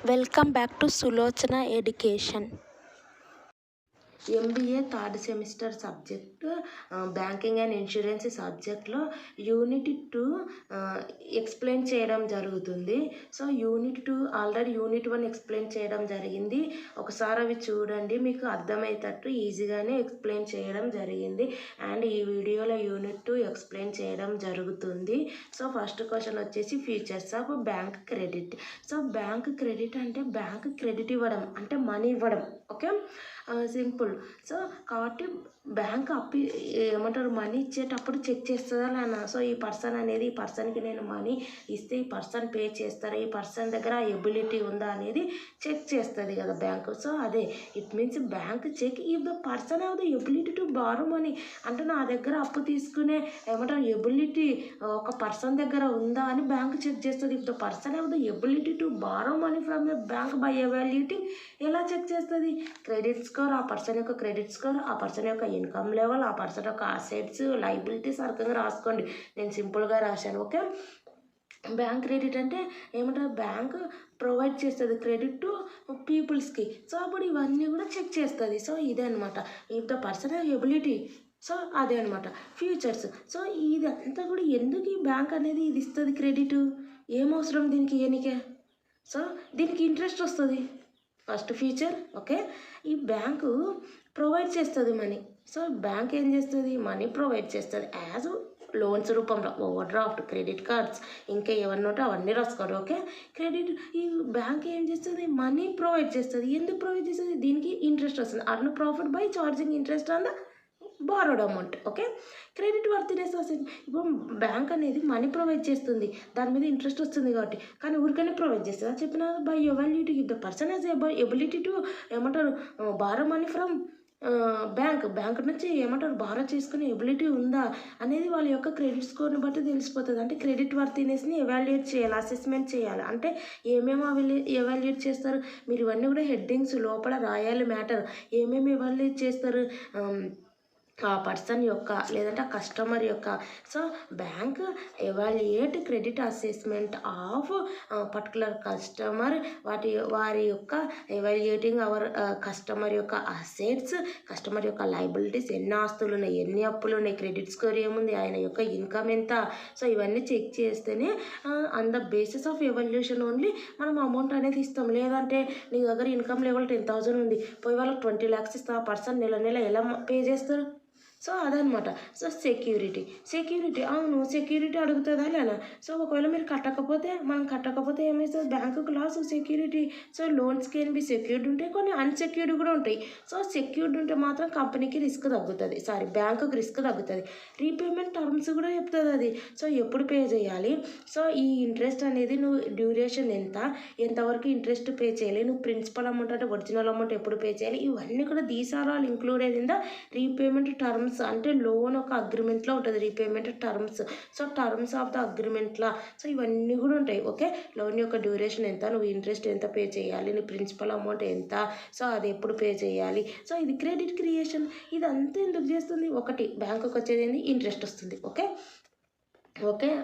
Welcome back to Sulochana education. MBA third semester subject banking and insurance సబ్జెక్ట్లో unit 2 explain చేయడం జరుగుతుంది. So unit 2 already unit 1 explain చేయడం జరిగింది. ఒకసారి అవి చూడండి, మీకు అర్థమయ్యేటట్టు ఈజీగానే ఎక్స్ప్లెయిన్ చేయడం జరిగింది. అండ్ ఈ వీడియోలో యూనిట్ 2 ఎక్స్ప్లెయిన్ చేయడం జరుగుతుంది. సో ఫస్ట్ క్వశ్చన్ వచ్చేసి features of bank credit. So bank credit అంటే బ్యాంక్ క్రెడిట్ ఇవ్వడం, అంటే మనీ ఇవ్వడం. Okay, simple. సో కాబట్టి బ్యాంక్ ఏమంటారు, మనీ ఇచ్చేటప్పుడు చెక్ చేస్తుందా లేదా. సో ఈ పర్సన్ అనేది, ఈ పర్సన్కి నేను మనీ ఇస్తే ఈ పర్సన్ పే చేస్తారా, ఈ పర్సన్ దగ్గర ఎబిలిటీ ఉందా అనేది చెక్ చేస్తుంది కదా బ్యాంకు. సో అదే it means bank check if the person have the ability to borrow money. అంటే నా దగ్గర అప్పు తీసుకునే ఏమంటారు ఎబిలిటీ ఒక పర్సన్ దగ్గర ఉందా అని బ్యాంక్ చెక్ చేస్తుంది. If the person have the ability to borrow money from a bank by evaluating. ఎలా చెక్ చేస్తుంది? క్రెడిట్ స్కోర్, ఆ పర్సన్ యొక్క క్రెడిట్ స్కోర్, ఆ పర్సన్ యొక్క ఇన్కమ్ లెవెల్, ఆ పర్సన్ యొక్క అసెట్స్, లైబిలిటీస్ రకంగా రాసుకోండి. నేను సింపుల్గా రాశాను. ఓకే, బ్యాంక్ క్రెడిట్ అంటే ఏమంటారు, బ్యాంక్ ప్రొవైడ్ చేస్తుంది క్రెడిట్ టు పీపుల్స్కి. సో అప్పుడు ఇవన్నీ కూడా చెక్ చేస్తుంది. సో ఇదే అనమాట if the person ability. So అదే అనమాట ఫ్యూచర్స్. సో ఇదంతా కూడా ఎందుకు ఈ బ్యాంక్ అనేది ఇది ఇస్తుంది క్రెడిట్, ఏమవసరం దీనికి ఎనికే. సో దీనికి ఇంట్రెస్ట్ వస్తుంది, ఫస్ట్ ఫీచర్. ఓకే, ఈ బ్యాంకు ప్రొవైడ్ చేస్తుంది మనీ. సో బ్యాంక్ ఏం చేస్తుంది, మనీ ప్రొవైడ్ చేస్తుంది యాజ్ లోన్స్ రూపంలో, ఓవర్ డ్రాఫ్ట్, క్రెడిట్ కార్డ్స్, ఇంకా ఏమన్నా ఉంటే అవన్నీ రాసుకోండి. ఓకే, క్రెడిట్ ఈ బ్యాంక్ ఏం చేస్తుంది, మనీ ప్రొవైడ్ చేస్తుంది. ఎందుకు ప్రొవైడ్ చేస్తుంది, దీనికి ఇంట్రెస్ట్ వస్తుంది. Earn profit by charging interest on the borrowed amount. Okay, credit worthiness వస్తుంది. ఇప్పుడు బ్యాంక్ అనేది మనీ ప్రొవైడ్ చేస్తుంది, దాని మీద ఇంట్రెస్ట్ వస్తుంది కాబట్టి. కానీ ఊరికనే ప్రొవైడ్ చేస్తుంది అని చెప్పిన by evaluate if the person has ability to ఏమంటారు బారో మనీ ఫ్రమ్ బ్యాంక్ నుంచి ఏమంటారు బారో చేసుకునే ఎబిలిటీ ఉందా అనేది వాళ్ళ యొక్క క్రెడిట్ స్కోర్ని బట్టి తెలిసిపోతుంది. అంటే క్రెడిట్ వర్తినెస్ని ఎవాల్యుయేట్ చేయాలి, అసెస్మెంట్ చేయాలి. అంటే ఏమేమి ఎవాల్యుయేట్ చేస్తారు, మీరు ఇవన్నీ కూడా హెడ్డింగ్స్ లోపల రాయాలి. మ్యాటర్ ఏమేమి ఎవాల్యుయేట్ చేస్తారు, ఆ పర్సన్ యొక్క లేదంటే ఆ కస్టమర్ యొక్క. So bank evaluate credit assessment of particular customer, వారి యొక్క ఎవాల్యుయేటింగ్ అవర్ కస్టమర్ యొక్క అసెట్స్, కస్టమర్ యొక్క లైబిలిటీస్, ఎన్ని ఆస్తులు ఉన్నాయి, ఎన్ని అప్పులు ఉన్నాయి, క్రెడిట్ స్కోర్ ఏముంది, ఆయన యొక్క ఇన్కమ్ ఎంత. సో ఇవన్నీ చెక్ చేస్తేనే on the basis of evaluation only మనం అమౌంట్ అనేది ఇస్తాం. లేదంటే నీ దగ్గర ఇన్కమ్ లెవెల్ 10,000 ఉంది, పోయి వాళ్ళకి 20 lakhs ఇస్తా, ఆ పర్సన్ నెల ఎలా పే చేస్తారు. సో అదనమాట. సో సెక్యూరిటీ అవును, సెక్యూరిటీ అడుగుతుందా లేదా. సో ఒకవేళ మీరు కట్టకపోతే ఏమవుతుంది, బ్యాంకుకు loss, security. So loans can be secured ఉంటాయి, కొన్ని అన్సెక్యూర్డ్ కూడా ఉంటాయి. సో సెక్యూర్డ్ ఉంటే మాత్రం కంపెనీకి రిస్క్ తగ్గుతుంది, బ్యాంకుకి రిస్క్ తగ్గుతుంది. రీపేమెంట్ టర్మ్స్ కూడా చెప్తుంది అది. సో ఎప్పుడు పే చేయాలి, సో ఈ ఇంట్రెస్ట్ అనేది నువ్వు డ్యూరేషన్ ఎంతవరకు ఇంట్రెస్ట్ పే చేయాలి, నువ్వు ప్రిన్సిపల్ అమౌంట్ అంటే ఒరిజినల్ అమౌంట్ ఎప్పుడు పే చేయాలి, ఇవన్నీ కూడా these are all included in the repayment terms. అంటే లోన్ ఒక అగ్రిమెంట్లో ఉంటుంది repayment terms. So terms of the అగ్రిమెంట్లా. సో ఇవన్నీ కూడా ఉంటాయి. ఓకే, లోన్ యొక్క డ్యూరేషన్ ఎంత, నువ్వు ఇంట్రెస్ట్ ఎంత పే చేయాలి, నీ ప్రిన్సిపల్ అమౌంట్ ఎంత, సో అది ఎప్పుడు పే చేయాలి. సో ఇది క్రెడిట్ క్రియేషన్. ఇదంతా ఎందుకు చేస్తుంది, ఒకటి బ్యాంకుకి వచ్చేది ఏంది, ఇంట్రెస్ట్ వస్తుంది. ఓకే,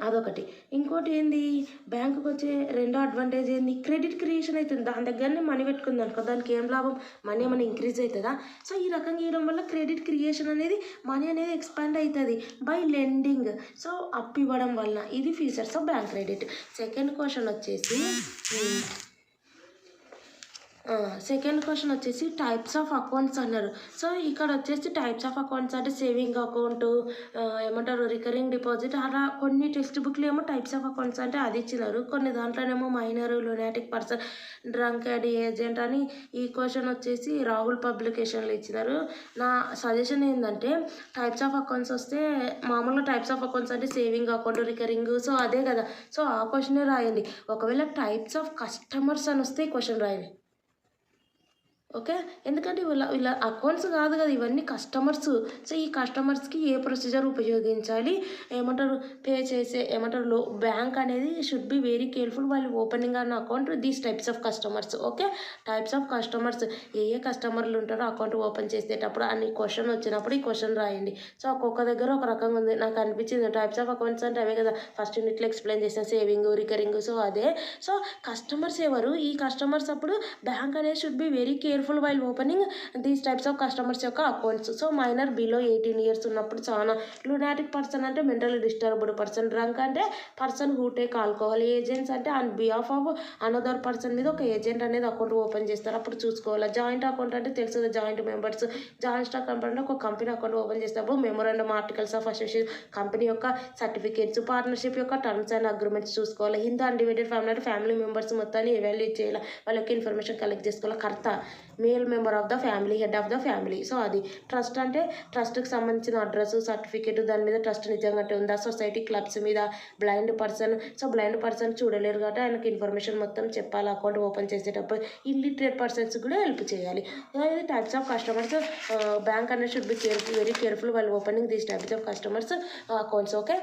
అదొకటి. ఇంకోటి ఏంది, బ్యాంకుకి వచ్చే రెండో అడ్వాంటేజ్ ఏంది, క్రెడిట్ క్రియేషన్ అవుతుంది. దాని దగ్గరనే మనీ పెట్టుకుంది అనుకో, దానికి ఏం లాభం, మనీ ఏమైనా ఇంక్రీజ్ అవుతుందా. సో ఈ రకంగా ఇవ్వడం వల్ల క్రెడిట్ క్రియేషన్ అనేది, మనీ అనేది ఎక్స్పాండ్ అవుతుంది బై లెండింగ్. సో అప్పు ఇవ్వడం వల్ల. ఇది features of bank credit. Second question వచ్చేసి టైప్స్ ఆఫ్ అకౌంట్స్ అన్నారు. సో ఇక్కడ వచ్చేసి టైప్స్ ఆఫ్ అకౌంట్స్ అంటే సేవింగ్ అకౌంట్, ఏమంటారు రికరింగ్ డిపాజిట్, అలా కొన్ని టెక్స్ట్ బుక్లు ఏమో టైప్స్ ఆఫ్ అకౌంట్స్ అంటే అది ఇచ్చినారు, కొన్ని దాంట్లోనేమో minor, lunatic person, drunkard agent అని. ఈ క్వశ్చన్ వచ్చేసి రాహుల్ పబ్లికేషన్లో ఇచ్చినారు. నా సజెషన్ ఏంటంటే టైప్స్ ఆఫ్ అకౌంట్స్ వస్తే మామూలుగా టైప్స్ ఆఫ్ అకౌంట్స్ అంటే సేవింగ్ అకౌంట్, రికరింగ్, సో అదే కదా. సో ఆ క్వశ్చనే రాయండి. ఒకవేళ టైప్స్ ఆఫ్ కస్టమర్స్ అని వస్తే ఈ క్వశ్చన్ రాయండి. ఓకే. ఎందుకంటే వీళ్ళ అకౌంట్స్ కాదు కదా ఇవన్నీ కస్టమర్స్. సో ఈ కస్టమర్స్కి ఏ ప్రొసీజర్ ఉపయోగించాలి, ఏమంటారు పే చేసే ఏమంటారు బ్యాంక్ అనేది should be very careful while opening an account these types of customers. Okay. Types of customers ఏ కస్టమర్లు ఉంటారో అకౌంట్ ఓపెన్ చేసేటప్పుడు అన్ని క్వశ్చన్ వచ్చినప్పుడు ఈ క్వశ్చన్ రాయండి. సో ఒక్కొక్క దగ్గర ఒక రకంగా ఉంది. నాకు అనిపించింది టైప్స్ ఆఫ్ అకౌంట్స్ అంటే అవే కదా ఫస్ట్ యూనిట్లో ఎక్స్ప్లెయిన్ చేసిన సేవింగ్ రికరింగ్. సో అదే. సో కస్టమర్స్ ఎవరు, ఈ కస్టమర్స్ అప్పుడు బ్యాంక్ అనేది should be very careful while opening these types of customers యొక్క accounts. So minor below 18 years ఉన్నప్పుడు చాలా. లునాటిక్ పర్సన్ అంటే మెంటల్లీ డిస్టర్బ్డ్ పర్సన్. డ్రంక్ అంటే person who take alcohol. Agents అంటే on behalf of another person మీద ఒక agent అనేది account open చేస్తారు, అప్పుడు చూసుకోవాలి. జాయింట్ అకౌంట్ అంటే తెలుసు కదా joint members. Joint stock company అంటే ఒక కంపెనీ అకౌంట్ ఓపెన్ చేసేటప్పుడు memorandum articles of association, company యొక్క సర్టిఫికేట్స్, పార్ట్నర్షిప్ యొక్క టర్మ్స్ అండ్ అగ్రిమెంట్స్ చూసుకోవాలి. హిందూ అన్డివైడెడ్ ఫ్యామిలీ అంటే ఫ్యామిలీ మెంబర్స్ మొత్తాన్ని ఎవాల్యుయేట్ చేయాలి, వాళ్ళ యొక్క ఇన్ఫర్మేషన్ కలెక్ట్ చేసుకోవాలి. కర్త male member of the family, head of the family. So అది. ట్రస్ట్ అంటే ట్రస్ట్కి సంబంధించిన అడ్రస్, సర్టిఫికేట్, దాని మీద ట్రస్ట్ నిజంగా ఉందా. సొసైటీ, క్లబ్స్ మీద. Blind person. So blind person చూడలేరు కాబట్టి ఆయనకి ఇన్ఫర్మేషన్ మొత్తం చెప్పాలి అకౌంట్ ఓపెన్ చేసేటప్పుడు. ఇల్లిటరేట్ పర్సన్స్ కూడా హెల్ప్ చేయాలి. అదే టైప్స్ ఆఫ్ కస్టమర్స్. బ్యాంక్ అనేది should be very careful while opening these types of customers accounts. Okay.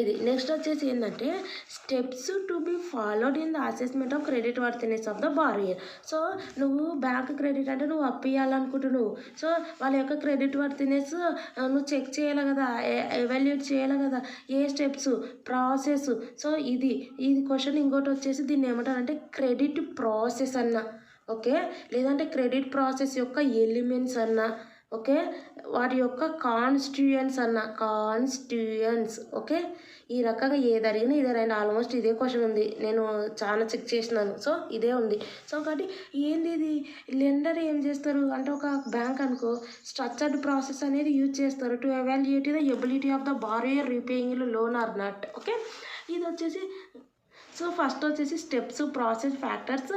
ఇది. నెక్స్ట్ వచ్చేసి ఏంటంటే steps to be followed in the assessment of credit worthiness of the borrower. So నువ్వు bank credit అంటే నువ్వు అప్పు ఇవ్వాలనుకుంటున్నావు. So వాళ్ళ యొక్క క్రెడిట్ వర్తినెస్ నువ్వు చెక్ చేయాలి కదా, ఎవాల్యుయేట్ చేయాలి కదా. ఏ స్టెప్స్, ప్రాసెస్. సో ఇది క్వశ్చన్. ఇంకోటి వచ్చేసి దీన్ని ఏమంటారంటే క్రెడిట్ ప్రాసెస్ అన్న. ఓకే. లేదంటే క్రెడిట్ ప్రాసెస్ యొక్క ఎలిమెంట్స్ అన్న. ఓకే. వాటి యొక్క కాన్స్టిట్యూయన్స్ అన్న. కాన్స్టిట్యూయన్స్. ఓకే. ఈ రకంగా ఏది అడిగినా ఇదే రండి. ఆల్మోస్ట్ ఇదే క్వశ్చన్ ఉంది, నేను చాలా చెక్ చేసినాను. సో ఇదే ఉంది. సో కాబట్టి ఏంది ఇది, లెండర్ ఏం చేస్తారు అంటే ఒక బ్యాంక్ అనుకో స్ట్రక్చర్డ్ ప్రాసెస్ అనేది యూజ్ చేస్తారు to evaluate the ability of the borrower repaying loan or not. Okay. ఇది వచ్చేసి సో ఫస్ట్ వచ్చేసి స్టెప్స్, ప్రాసెస్, ఫ్యాక్టర్స్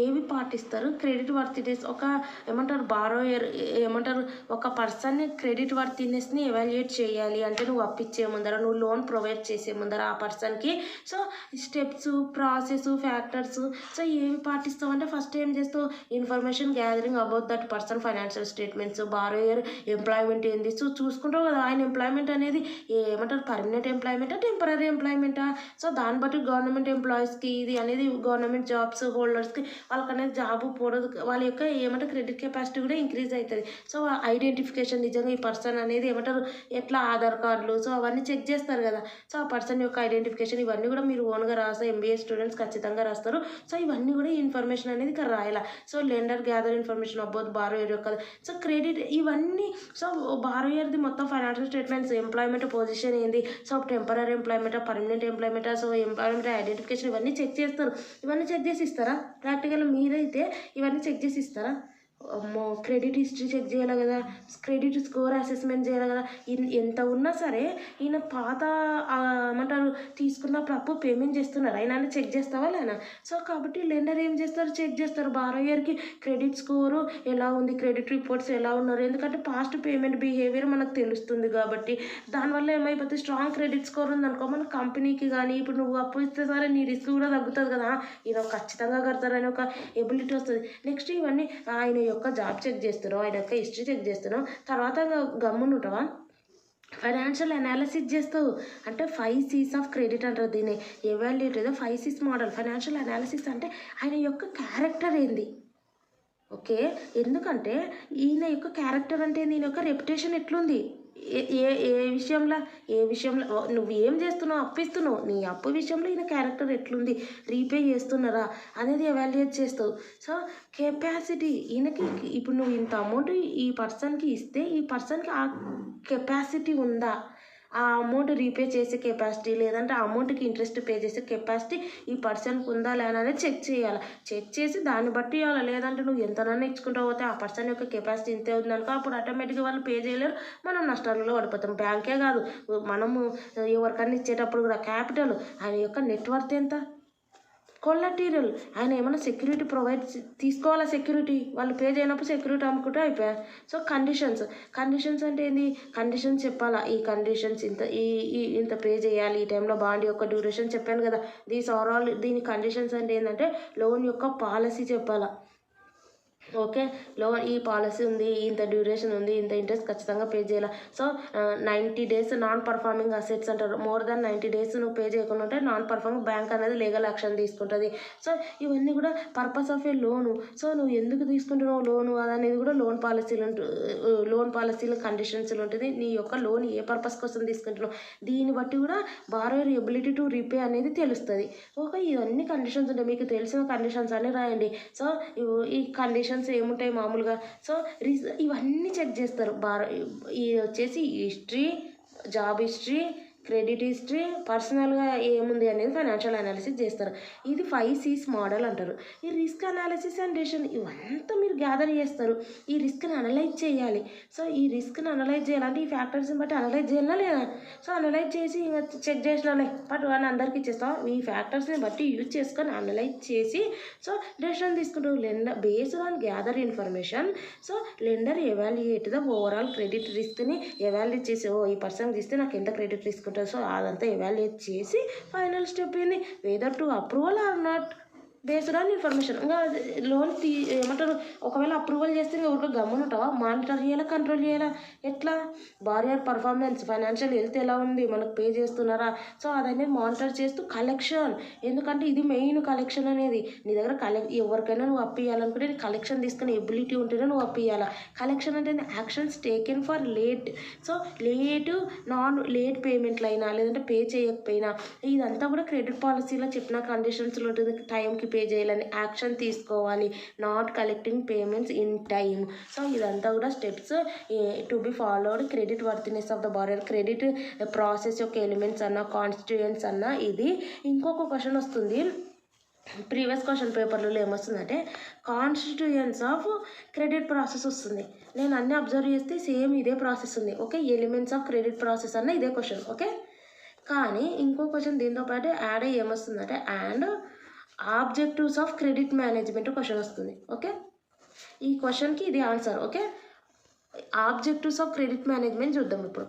ఏవి పాటిస్తారు క్రెడిట్ వర్తినెస్. ఒక ఏమంటారు బారోయర్ ఏమంటారు ఒక పర్సన్ని క్రెడిట్ వర్తినెస్ని ఎవాల్యుయేట్ చేయాలి అంటే నువ్వు అప్పిచ్చే ముందర, నువ్వు లోన్ ప్రొవైడ్ చేసే ముందర ఆ పర్సన్కి. So steps, process, factors. So ఏవి పాటిస్తావు అంటే ఫస్ట్ ఏం చేస్తావు, information gathering about that person financial statements, borrower employment ఏంది. సో చూసుకుంటావు కదా ఆయన ఎంప్లాయ్మెంట్ అనేది ఏమంటారు పర్మనెంట్ ఎంప్లాయ్మెంటా, టెంపరీ ఎంప్లాయ్మెంటా. సో దాన్ని బట్టి గవర్నమెంట్ ఎంప్లాయీస్కి ఇది అనేది గవర్నమెంట్ జాబ్స్ హోల్డర్స్కి వాళ్ళకి అనేది జాబ్ పోవడం, వాళ్ళ యొక్క ఏమంటే క్రెడిట్ కెపాసిటీ కూడా ఇంక్రీజ్ అవుతుంది. సో ఐడెంటిఫికేషన్ నిజంగా ఈ పర్సన్ అనేది ఏమంటారు ఎట్లా ఆధార్ కార్డులు, సో అవన్నీ చెక్ చేస్తారు కదా. సో ఆ పర్సన్ యొక్క ఐడెంటిఫికేషన్ ఇవన్నీ కూడా మీరు ఓన్గా రాస్తే ఎంబీఏ స్టూడెంట్స్ ఖచ్చితంగా రాస్తారు. సో ఇవన్నీ కూడా ఇన్ఫర్మేషన్ అనేది ఇక్కడ రాయాలి. So lender gather information about borrower యొక్క సో క్రెడిట్ ఇవన్నీ. సో బారోయర్ది మొత్తం ఫైనాన్షియల్ స్టేట్మెంట్స్, ఎంప్లాయ్మెంట్ పొజిషన్ ఏంది, సో టెంపరీ ఎంప్లాయ్మెంటా, పర్మనెంట్ ఎంప్లాయ్మెంటా, సో ఎంప్లాయ్మెంట్ ఐడెంటిఫికేషన్ ఇవన్నీ చెక్ చేస్తారు. ఇవన్నీ చెక్ చేసి ఇస్తారా ప్రాక్టికల్ మీరైతే, ఇవన్నీ చెక్ చేసి ఇస్తారా. అమ్మో క్రెడిట్ హిస్టరీ చెక్ చేయాలి కదా, క్రెడిట్ స్కోర్ అసెస్మెంట్ చేయాలి కదా. ఎంత ఉన్నా సరే ఈయన పాత ఏమంటారు తీసుకున్నప్పుడు అప్పు పేమెంట్ చేస్తున్నారు అయినా చెక్ చేస్తావా లేనా. సో కాబట్టి లెండర్ ఏం చేస్తారు, చెక్ చేస్తారు బారోయర్కి క్రెడిట్ స్కోరు ఎలా ఉంది, క్రెడిట్ రిపోర్ట్స్ ఎలా ఉన్నారు. ఎందుకంటే పాస్ట్ పేమెంట్ బిహేవియర్ మనకు తెలుస్తుంది కాబట్టి. దానివల్ల ఏమైపోతుంది, స్ట్రాంగ్ క్రెడిట్ స్కోర్ ఉందనుకో మన కంపెనీకి కానీ ఇప్పుడు నువ్వు అప్పు ఇస్తే సరే నీ రిస్క్ కూడా తగ్గుతుంది కదా, ఈయన ఖచ్చితంగా కడతారని ఒక ఎబిలిటీ వస్తుంది. నెక్స్ట్ ఇవన్నీ ఆయన యొక్క జాబ్ చెక్ చేస్తున్నావు, ఆయన యొక్క హిస్టరీ చెక్ చేస్తున్నావు, తర్వాత గమ్మున ఉంటావా. ఫైనాన్షియల్ అనాలిసిస్ చేస్తావు అంటే 5 C's ఆఫ్ క్రెడిట్ అంటారు దీన్ని. Evaluate 5 C's model. Financial analysis అంటే ఆయన యొక్క క్యారెక్టర్ ఏంది. ఓకే. ఎందుకంటే ఈయన యొక్క క్యారెక్టర్ అంటే ఈయన యొక్క రెప్యుటేషన్ ఎట్లుంది, ఏ విషయంలో నువ్వు ఏం చేస్తున్నావు, అప్పిస్తున్నావు, నీ అప్పు విషయంలో ఈయన క్యారెక్టర్ ఎట్లుంది, రీపే చేస్తున్నారా అనేది ఎవాల్యుయేట్ చేస్తావు. సో కెపాసిటీ ఈయనకి ఇప్పుడు నువ్వు ఇంత అమౌంట్ ఈ పర్సన్కి ఇస్తే ఈ పర్సన్కి ఆ కెపాసిటీ ఉందా, ఆ అమౌంట్ రీపే చేసే కెపాసిటీ లేదంటే ఆ అమౌంట్కి ఇంట్రెస్ట్ పే చేసే కెపాసిటీ ఈ పర్సన్కి ఉందా లేదనేది చెక్ చేయాలి. చెక్ చేసి దాన్ని బట్టి ఇవ్వాలి. లేదంటే నువ్వు ఎంతనన్నా ఇచ్చుకుంటూ పోతే ఆ పర్సన్ యొక్క కెపాసిటీ ఇంతే ఉందనుకో అప్పుడు ఆటోమేటిక్గా వాళ్ళు పే చేయలేరు, మనం నష్టాలలో పడిపోతాం. బ్యాంకే కాదు మనము ఎవరికన్నా ఇచ్చేటప్పుడు కూడా క్యాపిటల్, ఆయన యొక్క నెట్వర్త్ ఎంత, కొలెటరల్ ఆయన ఏమైనా సెక్యూరిటీ ప్రొవైడ్ తీసుకోవాలా, సెక్యూరిటీ వాళ్ళు పే చేయనప్పుడు సెక్యూరిటీ అమ్ముకుంటే అయిపోయా. సో కండిషన్స్ అంటే ఏంది, కండిషన్స్ చెప్పాలా, ఈ కండిషన్స్ ఇంత పే చేయాలి, ఈ టైంలో బాండ్ యొక్క డ్యూరేషన్ చెప్పాను కదా. దీని కండిషన్స్ అంటే ఏంటంటే లోన్ యొక్క పాలసీ చెప్పాలా. ఓకే, లోన్ ఈ పాలసీ ఉంది, ఇంత డ్యూరేషన్ ఉంది, ఇంత ఇంట్రెస్ట్ ఖచ్చితంగా పే చేయాలి. So 90 days non performing assets అంటారు. మోర్ దాన్ 90 days నువ్వు పే చేయకుండా ఉంటే నాన్ పర్ఫార్మింగ్ బ్యాంక్ అనేది లీగల్ యాక్షన్ తీసుకుంటుంది. సో ఇవన్నీ కూడా purpose of A loan. So నువ్వు ఎందుకు తీసుకుంటున్నావు లోను అనేది కూడా లోన్ పాలసీలు కండిషన్స్లో ఉంటుంది. నీ యొక్క లోన్ ఏ పర్పస్ కోసం తీసుకుంటున్నావు దీన్ని బట్టి కూడా బారోయర్ ఎబిలిటీ టు రీపే అనేది తెలుస్తుంది. ఓకే, ఇవన్నీ కండిషన్స్ ఉంటాయి. మీకు తెలిసిన కండిషన్స్ అన్నీ రాయండి. సో ఈ కండిషన్స్ ఏముంటాయి మామూలుగా. సో ఇవన్నీ చెక్ చేస్తారు. ఇది వచ్చేసి history, job history, credit history, పర్సనల్గా ఏముంది అనేది ఫైనాన్షియల్ అనాలిసిస్ చేస్తారు. ఇది 5 C's మోడల్ అంటారు. ఈ రిస్క్ అనాలిసిస్ అండ్ డెసిషన్ ఇవంతా మీరు గ్యాదర్ చేస్తారు. ఈ రిస్క్ని అనలైజ్ చేయాలి. సో ఈ రిస్క్ని అనలైజ్ చేయాలంటే ఈ ఫ్యాక్టర్స్ని బట్టి అనలైజ్ చేయాలా లేదా. సో అనలైజ్ చేసి ఇంకా చెక్ చేసినాలే బట్ అని అందరికీ ఇచ్చేస్తాం. ఈ ఫ్యాక్టర్స్ని బట్టి యూజ్ చేసుకొని అనలైజ్ చేసి సో డెసిషన్ తీసుకుంటారు. Lender based on gather information. So lender evaluate the overall credit రిస్క్ని ఎవాల్యుయేట్ చేసి ఈ పర్సన్కి ఇస్తే నాకు ఎంత క్రెడిట్ రిస్క్ ఉంటుంది. సో అదంతా ఎవాల్యుయేట్ చేసి ఫైనల్ స్టెప్ ఏంది whether to approval or not based on information. ఇంకా లోన్ ఏమంటారు ఒకవేళ అప్రూవల్ చేస్తే ఇంకా ఊరికే గమ్మున ఉంటావా? మానిటర్ చేయాలా, కంట్రోల్ చేయాలా? ఎట్లా బారియర్ పర్ఫార్మెన్స్, ఫైనాన్షియల్ హెల్త్ ఎలా ఉంది, మనకు పే చేస్తున్నారా? సో అదనేది మానిటర్ చేస్తూ కలెక్షన్. ఎందుకంటే ఇది మెయిన్ కలెక్షన్ అనేది. నీ దగ్గర ఎవరికైనా నువ్వు అప్పియాలనుకుంటే నీ కలెక్షన్ తీసుకునే ఎబిలిటీ ఉంటేనే నువ్వు అప్పియాలా. కలెక్షన్ అంటే actions taken for late. So late పేమెంట్లు అయినా లేదంటే పే చేయకపోయినా ఇదంతా కూడా క్రెడిట్ పాలసీలో చెప్పిన కండిషన్స్లో ఉంటుంది. టైంకి పే చేయాలని యాక్షన్ తీసుకోవాలి. Not collecting payments in time. So ఇదంతా కూడా steps to be followed. Credit worthiness of the borrower, credit process యొక్క ఎలిమెంట్స్ అన్న, కాన్స్టిట్యూయెంట్స్ అన్న. ఇది ఇంకొక క్వశ్చన్ వస్తుంది ప్రీవియస్ క్వశ్చన్ పేపర్లలో ఏమొస్తుందంటే కాన్స్టిట్యూయెంట్స్ ఆఫ్ క్రెడిట్ ప్రాసెస్ వస్తుంది. నేను అన్నీ అబ్జర్వ్ చేస్తే సేమ్ ఇదే ప్రాసెస్ ఉంది. Okay, elements of credit process అన్న ఇదే క్వశ్చన్. ఓకే, కానీ ఇంకో క్వశ్చన్ దీంతో పాటు యాడ్ అయ్యి ఏమొస్తుందంటే and objectives of credit management question వస్తుంది. ఓకే, ఈ క్వశ్చన్కి ఇది answer. Okay, objectives of credit management చూద్దాం ఇప్పుడు.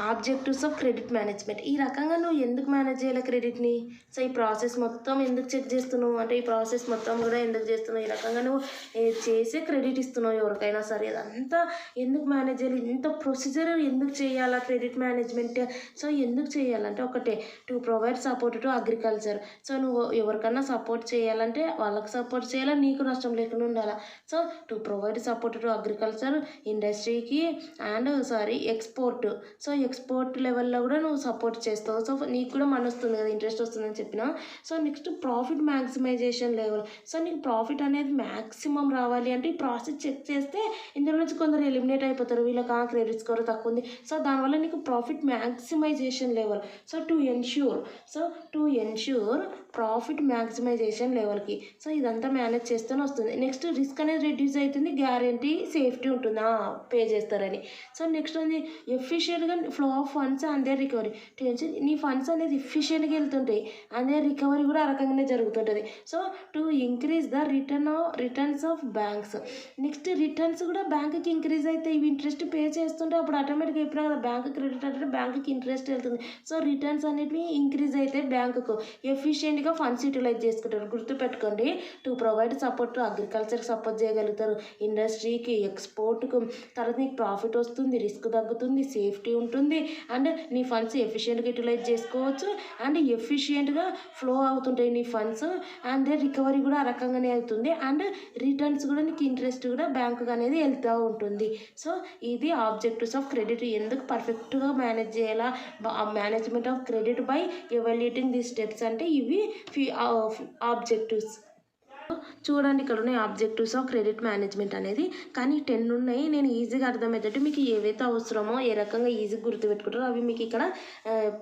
Objectives of credit management. ఈ రకంగా నువ్వు ఎందుకు మేనేజ్ చేయాలి క్రెడిట్ని? సో ఈ ప్రాసెస్ మొత్తం ఎందుకు చెక్ చేస్తున్నావు అంటే ఈ ప్రాసెస్ మొత్తం కూడా ఎందుకు చేస్తున్నావు? ఈ రకంగా నువ్వు చేసే క్రెడిట్ ఇస్తున్నావు ఎవరికైనా సరే. అదంతా ఎందుకు మేనేజ్ చేయాలి? ఇంత ప్రొసీజర్ ఎందుకు చేయాలా క్రెడిట్ మేనేజ్మెంట్? సో ఎందుకు చేయాలంటే ఒకటే to provide support to agriculture. So నువ్వు ఎవరికన్నా సపోర్ట్ చేయాలంటే వాళ్ళకి సపోర్ట్ చేయాలా, నీకు నష్టం లేకుండా ఉండాలా. So to provide support to agriculture ఇండస్ట్రీకి అండ్ ఎక్స్పోర్ట్. సో ఎక్స్పోర్ట్ లెవెల్లో కూడా నువ్వు సపోర్ట్ చేస్తావు. సో నీకు కూడా మన వస్తుంది కదా, ఇంట్రెస్ట్ వస్తుందని చెప్పిన. So next profit maximisation level. So నీకు ప్రాఫిట్ అనేది మ్యాక్సిమం రావాలి అంటే ఈ ప్రాసెస్ చెక్ చేస్తే ఇందులో నుంచి కొందరు ఎలిమినేట్ అయిపోతారు. వీళ్ళకి క్రెడిట్ స్కోర్ తక్కువ ఉంది. సో దానివల్ల నీకు profit maximisation level. So to ensure profit maximisation లెవెల్కి. సో ఇదంతా మేనేజ్ చేస్తూనే వస్తుంది. నెక్స్ట్ రిస్క్ అనేది రెడ్యూస్ అవుతుంది, గ్యారంటీ సేఫ్టీ ఉంటుంది పే చేస్తారని. సో నెక్స్ట్ ఉంది ఎఫిషియెంట్గా flow of funds and their recovery. నీ ఫండ్స్ అనేది ఎఫిషియెంట్గా వెళ్తుంటాయి అండ్ దేర్ రికవరీ కూడా ఆ రకంగానే జరుగుతుంటుంది. So to increase the returns of banks. Next returns కూడా బ్యాంకుకి ఇంక్రీజ్ అయితే ఇవి ఇంట్రెస్ట్ పే చేస్తుంటే అప్పుడు ఆటోమేటిక్గా ఎప్పుడైనా కదా బ్యాంక్ క్రెడిట్ అంటే బ్యాంకుకి ఇంట్రెస్ట్ వెళ్తుంది. సో రిటర్న్స్ అనేవి ఇంక్రీజ్ అయితే బ్యాంకుకు ఎఫిషియెంట్గా ఫండ్స్ యూటిలైజ్ చేసుకుంటారు. గుర్తుపెట్టుకోండి, టు ప్రొవైడ్ సపోర్ట్ టు అగ్రికల్చర్కి సపోర్ట్ చేయగలుగుతారు, ఇండస్ట్రీకి, ఎక్స్పోర్ట్కు. తర్వాత నీకు ప్రాఫిట్ వస్తుంది, రిస్క్ తగ్గుతుంది, సేఫ్టీ ఉంటుంది అండ్ నీ ఫండ్స్ ఎఫిషియెంట్గా యూటిలైజ్ చేసుకోవచ్చు అండ్ ఎఫిషియెంట్గా ఫ్లో అవుతుంటాయి నీ ఫండ్స్ అండ్ రికవరీ కూడా ఆ రకంగానే అవుతుంది అండ్ రిటర్న్స్ కూడా నీకు ఇంట్రెస్ట్ కూడా బ్యాంకు అనేది వెళ్తూ ఉంటుంది. సో ఇది ఆబ్జెక్టివ్స్ ఆఫ్ క్రెడిట్. ఎందుకు పర్ఫెక్ట్గా మేనేజ్ చేయాలా management of credit by evaluating the steps అంటే ఇవి ఆబ్జెక్టివ్స్. చూడండి ఇక్కడ ఉన్నాయి ఆబ్జెక్టివ్స్ ఆఫ్ క్రెడిట్ మేనేజ్మెంట్ అనేది. కానీ 10 ఉన్నాయి. నేను ఈజీగా అర్థమయ్యేటట్టు మీకు ఏవైతే అవసరమో ఏ రకంగా ఈజీగా గుర్తుపెట్టుకుంటారో అవి మీకు ఇక్కడ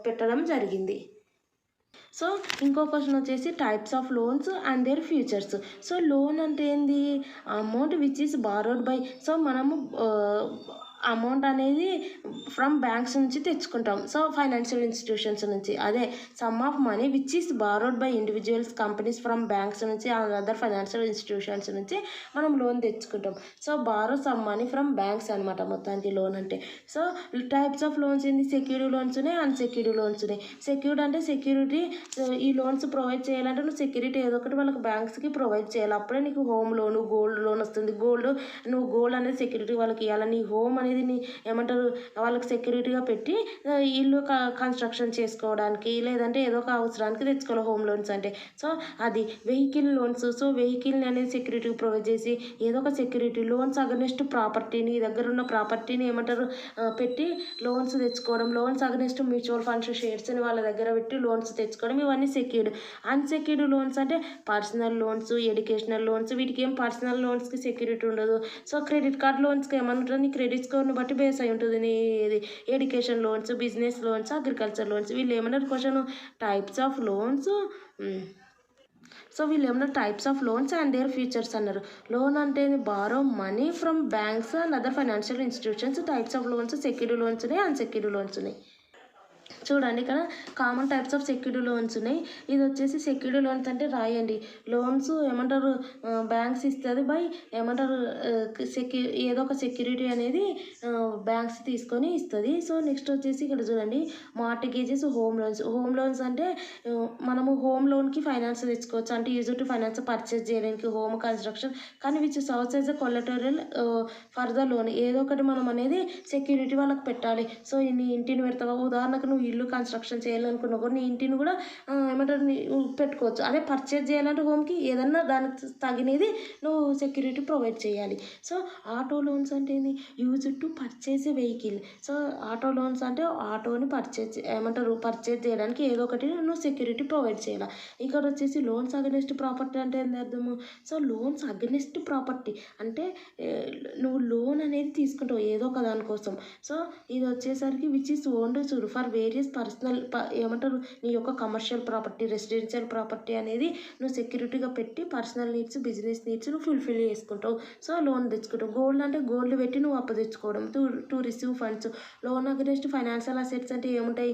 పెట్టడం జరిగింది. సో ఇంకో క్వశ్చన్ వచ్చేసి types of loans and their futures. So loan అంటే ఏంది? Amount which is borrowed by. So మనము అమౌంట్ అనేది ఫ్రమ్ బ్యాంక్స్ నుంచి తెచ్చుకుంటాం. సో ఫైనాన్షియల్ ఇన్స్టిట్యూషన్స్ నుంచి. అదే sum of money which is borrowed by individuals, companies from banks నుంచి and other financial institutions నుంచి మనం లోన్ తెచ్చుకుంటాం. So borrow some money from banks అనమాట మొత్తానికి లోన్ అంటే. సో టైప్స్ ఆఫ్ లోన్స్ ఏంది, సెక్యూర్డ్ లోన్స్ ఉన్నాయి, అన్సెక్యూర్డ్ లోన్స్ ఉన్నాయి. సెక్యూర్డ్ అంటే సెక్యూరిటీ, ఈ లోన్స్ ప్రొవైడ్ చేయాలంటే నువ్వు సెక్యూరిటీ ఏదో ఒకటి వాళ్ళకి బ్యాంక్స్కి ప్రొవైడ్ చేయాలి. అప్పుడే నీకు హోమ్ లోను, గోల్డ్ లోన్ వస్తుంది. నువ్వు గోల్డ్ అనేది సెక్యూరిటీ వాళ్ళకి ఇవ్వాలి. నీ హోమ్ అనేది నీ ఏమంటారు వాళ్ళకి సెక్యూరిటీగా పెట్టి ఇల్లు కన్స్ట్రక్షన్ చేసుకోవడానికి లేదంటే ఏదో ఒక అవసరానికి తెచ్చుకోవాలి హోమ్ లోన్స్ అంటే. సో అది వెహికల్ లోన్స్. సో వెహికల్ అనేది సెక్యూరిటీ ప్రొవైడ్ చేసి ఏదో ఒక సెక్యూరిటీ లోన్స్ అగనెస్ట్ ప్రాపర్టీ, నీ దగ్గర ఉన్న ప్రాపర్టీని ఏమంటారు పెట్టి లోన్స్ తెచ్చుకోవడం. లోన్స్ అగనెస్ట్ మ్యూచువల్ ఫండ్స్, షేర్స్ని వాళ్ళ దగ్గర పెట్టి లోన్స్ తెచ్చుకోవడం, ఇవన్నీ సెక్యూర్డ్. అన్సెక్యూర్డ్ లోన్స్ అంటే పర్సనల్ లోన్స్, ఎడ్యుకేషనల్ లోన్స్. వీటికి ఏం పర్సనల్ లోన్స్కి సెక్యూరిటీ ఉండదు. సో క్రెడిట్ కార్డ్ లోన్స్కి ఏమన్నా ఉంటుంది, నీ క్రెడిట్ స్కోర్ని బట్టి బేస్ అయి ఉంటుంది నీ education loans, business loans, agriculture loans. వీళ్ళు ఏమన్నారు question types of loans. So వీళ్ళు ఏమన్నా types of loans and their features అన్నారు. లోన్ అంటే borrow money from banks and other financial institutions. Types of loans secured loans ఉన్నాయి, unsecured loans ఉన్నాయి. చూడండి ఇక్కడ common types of secured loans ఉన్నాయి. ఇది వచ్చేసి సెక్యూర్డ్ లోన్స్ అంటే రాయండి. లోన్స్ ఏమంటారు బ్యాంక్స్ ఇస్తుంది బై ఏమంటారు ఏదో ఒక సెక్యూరిటీ అనేది బ్యాంక్స్ తీసుకొని ఇస్తుంది. సో నెక్స్ట్ వచ్చేసి ఇక్కడ చూడండి mortgages, home loans. Home loans అంటే మనము హోమ్ లోన్కి ఫైనాన్స్ తెచ్చుకోవచ్చు. అంటే యూజ్ టు ఫైనాన్స్ పర్చేస్ చేయడానికి హోమ్ కన్స్ట్రక్షన్, కానీ which serves as a collateral for the loan. ఏదో ఒకటి మనం అనేది సెక్యూరిటీ వాళ్ళకి పెట్టాలి. సో నీ ఇంటిని పెడతావా, ఉదాహరణకు నువ్వు ఇల్లు కన్స్ట్రక్షన్ చేయాలనుకున్నా కూడా నీ ఇంటిని కూడా ఏమంటారు పెట్టుకోవచ్చు. అదే పర్చేజ్ చేయాలంటే హోమ్కి ఏదన్నా దానికి తగినది నువ్వు సెక్యూరిటీ ప్రొవైడ్ చేయాలి. సో ఆటో లోన్స్ అంటే ఏంది, use to purchase A vehicle. So auto loans అంటే ఆటోని పర్చేజ్ చేయడానికి ఏదో ఒకటి నువ్వు సెక్యూరిటీ ప్రొవైడ్ చేయాలి. ఇక్కడ వచ్చేసి లోన్స్ అగెనిస్ట్ ప్రాపర్టీ అంటే ఏంటి అర్థము. సో లోన్స్ అగెనిస్ట్ ప్రాపర్టీ అంటే నువ్వు లోన్ అనేది తీసుకుంటావు ఏదో ఒక దానికోసం. సో ఇది వచ్చేసరికి విచ్ ఈస్ ఓన్డ్ చూడు ఫర్ వేరియస్ పర్సనల్ ఏమంటారు నీ యొక్క కమర్షియల్ ప్రాపర్టీ, రెసిడెన్షియల్ ప్రాపర్టీ అనేది నువ్వు సెక్యూరిటీగా పెట్టి పర్సనల్ నీడ్స్, బిజినెస్ నీడ్స్ నువ్వు ఫుల్ఫిల్ చేసుకుంటావు. సో లోన్ తెచ్చుకుంటావు. గోల్డ్ అంటే గోల్డ్ పెట్టి నువ్వు అప్పు తెచ్చుకోవడం to receive funds. Loan against financial assets అంటే ఏముంటాయి,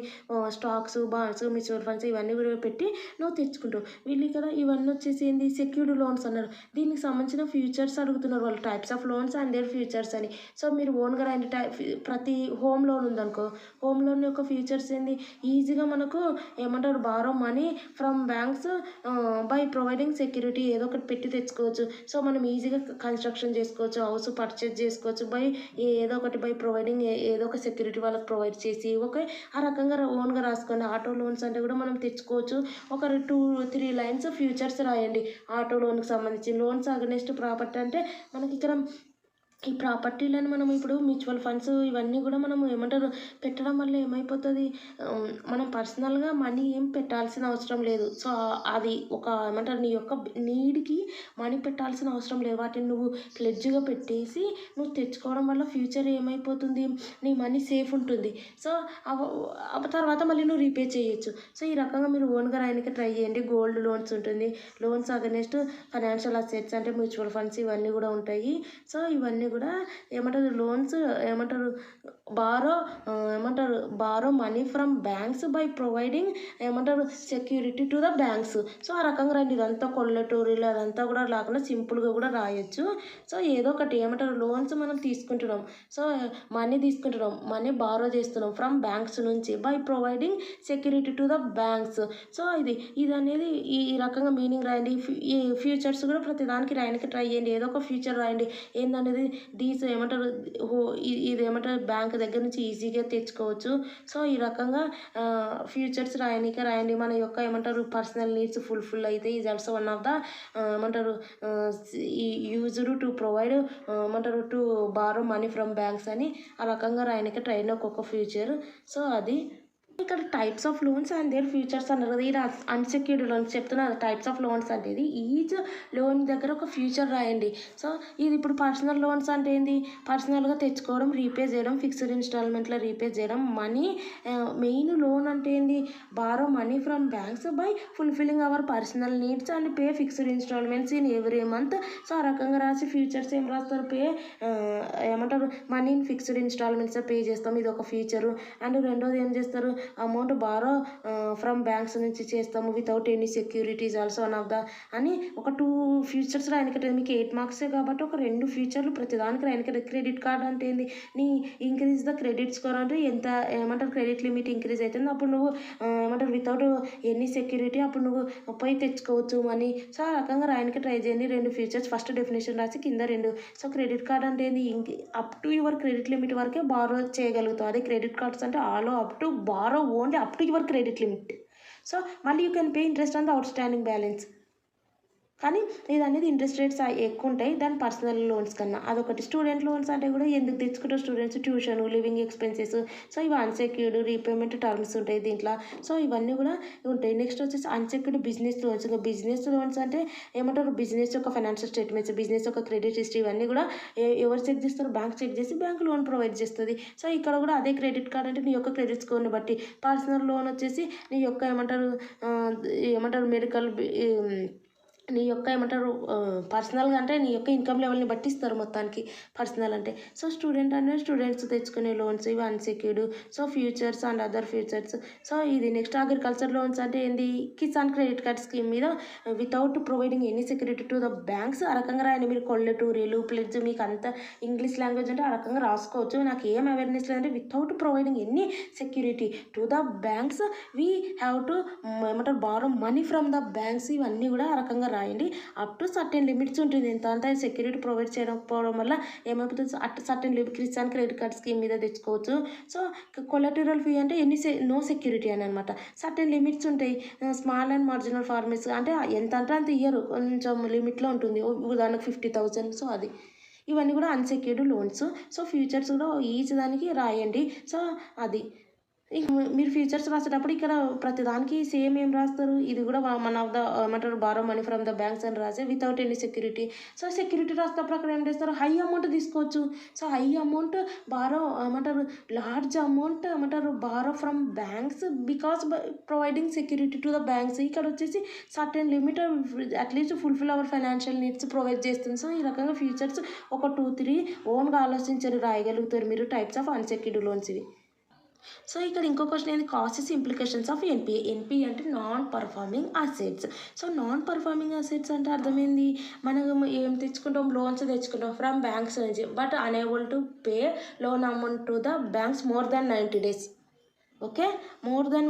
స్టాక్స్, బాండ్స్, మ్యూచువల్ ఫండ్స్ ఇవన్నీ కూడా పెట్టి నువ్వు తెచ్చుకుంటావు. వీళ్ళు కదా ఇవన్నీ వచ్చేసి ఏంది సెక్యూర్డ్ లోన్స్ అన్నారు. దీనికి సంబంధించిన ఫ్యూచర్స్ అడుగుతున్నారు వాళ్ళు, types of loans and their futures అని. సో మీరు ఓన్గా రాయండి. ప్రతి హోమ్ లోన్ ఉందనుకో, హోమ్ లోన్ యొక్క ఫ్యూచర్స్ ఏంది, ఈజీగా మనకు ఏమంటారు borrow money from banks by providing security. ఏదో ఒకటి పెట్టి తెచ్చుకోవచ్చు. సో మనం ఈజీగా కన్స్ట్రక్షన్ చేసుకోవచ్చు, హౌస్ పర్చేజ్ చేసుకోవచ్చు బై ఏదో ఒకటి బై ప్రొవైడింగ్ ఏదో ఒక సెక్యూరిటీ వాళ్ళకి ప్రొవైడ్ చేసి ఓకే ఆ రకంగా ఓన్గా రాసుకోండి. ఆటో లోన్స్ అంటే కూడా మనం తెచ్చుకోవచ్చు. ఒక 2-3 లైన్స్ ఫ్యూచర్స్ రాయండి ఆటో లోన్కి సంబంధించి. లోన్స్ అగెనిస్ట్ ప్రాపర్టీ అంటే మనకి ఇక్కడ ఈ ప్రాపర్టీలను మనం ఇప్పుడు మ్యూచువల్ ఫండ్స్ ఇవన్నీ కూడా మనం ఏమంటారు పెట్టడం వల్ల ఏమైపోతుంది, మనం పర్సనల్గా మనీ ఏం పెట్టాల్సిన అవసరం లేదు. సో అది ఒక ఏమంటారు నీ యొక్క నీడ్కి మనీ పెట్టాల్సిన అవసరం లేదు. వాటిని నువ్వు ప్లెడ్జ్గా పెట్టేసి నువ్వు తెచ్చుకోవడం వల్ల ఫ్యూచర్ ఏమైపోతుంది, నీ మనీ సేఫ్ ఉంటుంది. సో తర్వాత మళ్ళీ నువ్వు రీపే చేయొచ్చు. సో ఈ రకంగా మీరు ఓన్గా రాయడానికి ట్రై చేయండి. గోల్డ్ లోన్స్ ఉంటుంది, లోన్స్ అగెనిస్ట్ ఫైనాన్షియల్ అసెట్స్ అంటే మ్యూచువల్ ఫండ్స్ ఇవన్నీ కూడా ఉంటాయి. సో ఇవన్నీ కూడా ఏమంటారు loans borrow money from banks by providing security to the banks. So ఆ రకంగా రండి. ఇదంతా కొల్లటోరీలు అదంతా కూడా లేకుండా సింపుల్గా కూడా రాయొచ్చు. సో ఏదో ఒకటి లోన్స్ మనం తీసుకుంటున్నాం. సో మనీ బారో చేస్తున్నాం ఫ్రమ్ బ్యాంక్స్ నుంచి by providing security to the banks. So ఇది అనేది ఈ రకంగా మీనింగ్ రాయండి. ఈ ఫ్యూచర్స్ కూడా ప్రతి దానికి రాయడానికి ట్రై చేయండి. ఏదో ఒక ఫ్యూచర్ రాయండి. ఏందనేది ఇది బ్యాంక్ దగ్గర నుంచి ఈజీగా తెచ్చుకోవచ్చు. సో ఈ రకంగా ఫ్యూచర్స్ రాయండి. మన యొక్క పర్సనల్ నీడ్స్ ఫుల్ఫిల్ అయితే is also one of the used to provide to borrow money from banks అని ఆ రకంగా రాయడానికి ట్రైన్ ఒక్కొక్క ఫ్యూచర్. సో అది ఇక్కడ types of loans and their futures అన్నారు కదా, ఇది అన్సెక్యూర్డ్ లోన్స్ చెప్తున్నారు. టైప్స్ ఆఫ్ లోన్స్ అంటే ఇది ఈచ్ లోన్ దగ్గర ఒక ఫ్యూచర్ రాయండి. సో ఇది ఇప్పుడు పర్సనల్ లోన్స్ అంటే ఏంది, పర్సనల్గా తెచ్చుకోవడం, రీపే చేయడం, ఫిక్స్డ్ ఇన్స్టాల్మెంట్లో రీపే చేయడం. మనీ మెయిన్ లోన్ అంటే ఏంది, borrow money from banks by fulfilling our personal needs and pay fixed installments in every month. So ఆ రకంగా రాసి ఫ్యూచర్స్ ఏం రాస్తారు, ఏమంటారు money in fixed installments pay చేస్తాం, ఇది ఒక ఫ్యూచరు. అండ్ రెండోది ఏం చేస్తారు, అమౌంట్ బారో ఫ్రమ్ బ్యాంక్స్ నుంచి చేస్తాము without any securities also one of the అని ఒక 2 ఫ్యూచర్స్ రాయనికట్టు. మీకు 8 మార్క్సే కాబట్టి ఒక 2 ఫ్యూచర్లు ప్రతిదానికి రాయనికట్టు. క్రెడిట్ కార్డ్ అంటే ఏంది, నీ ఇంక్రీజ్ ద క్రెడిట్ స్కోర్ అంటే ఎంత ఏమంటారు క్రెడిట్ లిమిట్ ఇంక్రీజ్ అవుతుంది, అప్పుడు నువ్వు ఏమంటారు వితౌట్ ఎనీ సెక్యూరిటీ అప్పుడు నువ్వు పోయి తెచ్చుకోవచ్చు మనీ. సో ఆ రకంగా రాయనికి ట్రై చేయండి. 2 ఫ్యూచర్స్ ఫస్ట్ డెఫినేషన్ రాసి కింద 2. సో క్రెడిట్ కార్డ్ అంటే ఏంది, up to your credit limit వరకే బారో చేయగలుగుతావు. అదే క్రెడిట్ కార్డ్స్ అంటే allow up to borrow only up to your credit limit. So మళ్ళీ you can pay interest on the outstanding balance. కానీ ఇది అనేది ఇంట్రెస్ట్ రేట్స్ ఎక్కువ ఉంటాయి దాని పర్సనల్ లోన్స్ కన్నా. అదొకటి. స్టూడెంట్ లోన్స్ అంటే కూడా ఎందుకు తెచ్చుకుంటారు students, tuition, living expenses. So ఇవి అన్సెక్యూర్డ్ రీపేమెంట్ టర్మ్స్ ఉంటాయి దీంట్లో. సో ఇవన్నీ కూడా ఉంటాయి. నెక్స్ట్ వచ్చేసి అన్సెక్యూర్డ్ బిజినెస్ లోన్స్. ఇంకా బిజినెస్ లోన్స్ అంటే ఏమంటారు, బిజినెస్ యొక్క ఫైనాన్షియల్ స్టేట్మెంట్స్, బిజినెస్ యొక్క క్రెడిట్ హిస్టరీ ఇవన్నీ కూడా ఎవరు చెక్ చేస్తారు, బ్యాంక్ చెక్ చేసి బ్యాంక్ లోన్ ప్రొవైడ్ చేస్తుంది. సో ఇక్కడ కూడా అదే క్రెడిట్ కార్డ్ అంటే నీ యొక్క క్రెడిట్ స్కోర్ని బట్టి. పర్సనల్ లోన్ వచ్చేసి నీ యొక్క ఏమంటారు మెడికల్ నీ యొక్క పర్సనల్గా అంటే నీ యొక్క ఇన్కమ్ లెవెల్ని బట్టి ఇస్తారు మొత్తానికి పర్సనల్ అంటే. సో స్టూడెంట్ అంటే స్టూడెంట్స్ తెచ్చుకునే లోన్స్ ఇవి unsecured. So futures and other futures. So ఇది నెక్స్ట్ అగ్రికల్చర్ లోన్స్ అంటే ఏంది, కిసాన్ క్రెడిట్ కార్డ్ స్కీమ్ మీద without providing any security to the banks. ఆ రకంగా రాయండి మీరు. కొల్లెటూరీలు ప్లెడ్జ్ మీకు అంత ఇంగ్లీష్ లాంగ్వేజ్ అంటే ఆ రకంగా రాసుకోవచ్చు. నాకు ఏం అవేర్నెస్ లేదంటే without providing any security to the banks we have to borrow money from the banks. ఇవన్నీ కూడా ఆ రకంగా రాయండి. అప్ టు సర్టెన్ లిమిట్స్ ఉంటుంది. ఎంత అంతా సెక్యూరిటీ ప్రొవైడ్ చేయకపోవడం వల్ల ఏమైపోతుంది, certain limit Kisan credit card scheme మీద తెచ్చుకోవచ్చు. సో కొలాటరల్ ఫీ అంటే నో సెక్యూరిటీ అని అనమాట. సర్టెన్ లిమిట్స్ ఉంటాయి. స్మాల్ అండ్ మార్జినల్ ఫార్మర్స్ అంటే ఎంత అంటే అంత ఇయ్యరు, కొంచెం లిమిట్లో ఉంటుంది. ఉదాహరణకు 50,000. సో అది ఇవన్నీ కూడా అన్సెక్యూర్డ్ లోన్స్. సో ఫ్యూచర్స్ కూడా ఈచ్ దానికి రాయండి. సో అది మీరు ఫ్యూచర్స్ రాసేటప్పుడు ఇక్కడ ప్రతిదానికి సేమ్ ఏం రాస్తారు, ఇది కూడా వన్ ఆఫ్ ద ఏమంటారు borrow money from the banks అని రాసి without any security. So security రాసేటప్పుడు అక్కడ ఏం చేస్తారు, హై అమౌంట్ తీసుకోవచ్చు. So high amount borrow large amount borrow from banks because providing security to the banks. ఇక్కడ వచ్చేసి certain limit at least fulfil our financial needs provide చేస్తుంది. సో ఈ రకంగా ఫ్యూచర్స్ ఒక 2-3 ఓన్గా ఆలోచించరు రాయగలుగుతారు మీరు. టైప్స్ ఆఫ్ అన్సెక్యూర్డ్ లోన్స్ ఇవి. సో ఇక్కడ ఇంకో క్వశ్చన్ ఏంది, causes implications of NPA. NPA అంటే non performing assets. So non performing assets అంటే అర్థమైంది, మనం ఏం తెచ్చుకుంటాం, లోన్స్ తెచ్చుకుంటాం ఫ్రమ్ బ్యాంక్స్ నుంచి, but unable to pay loan amount to the banks more than 90 days. Okay, more than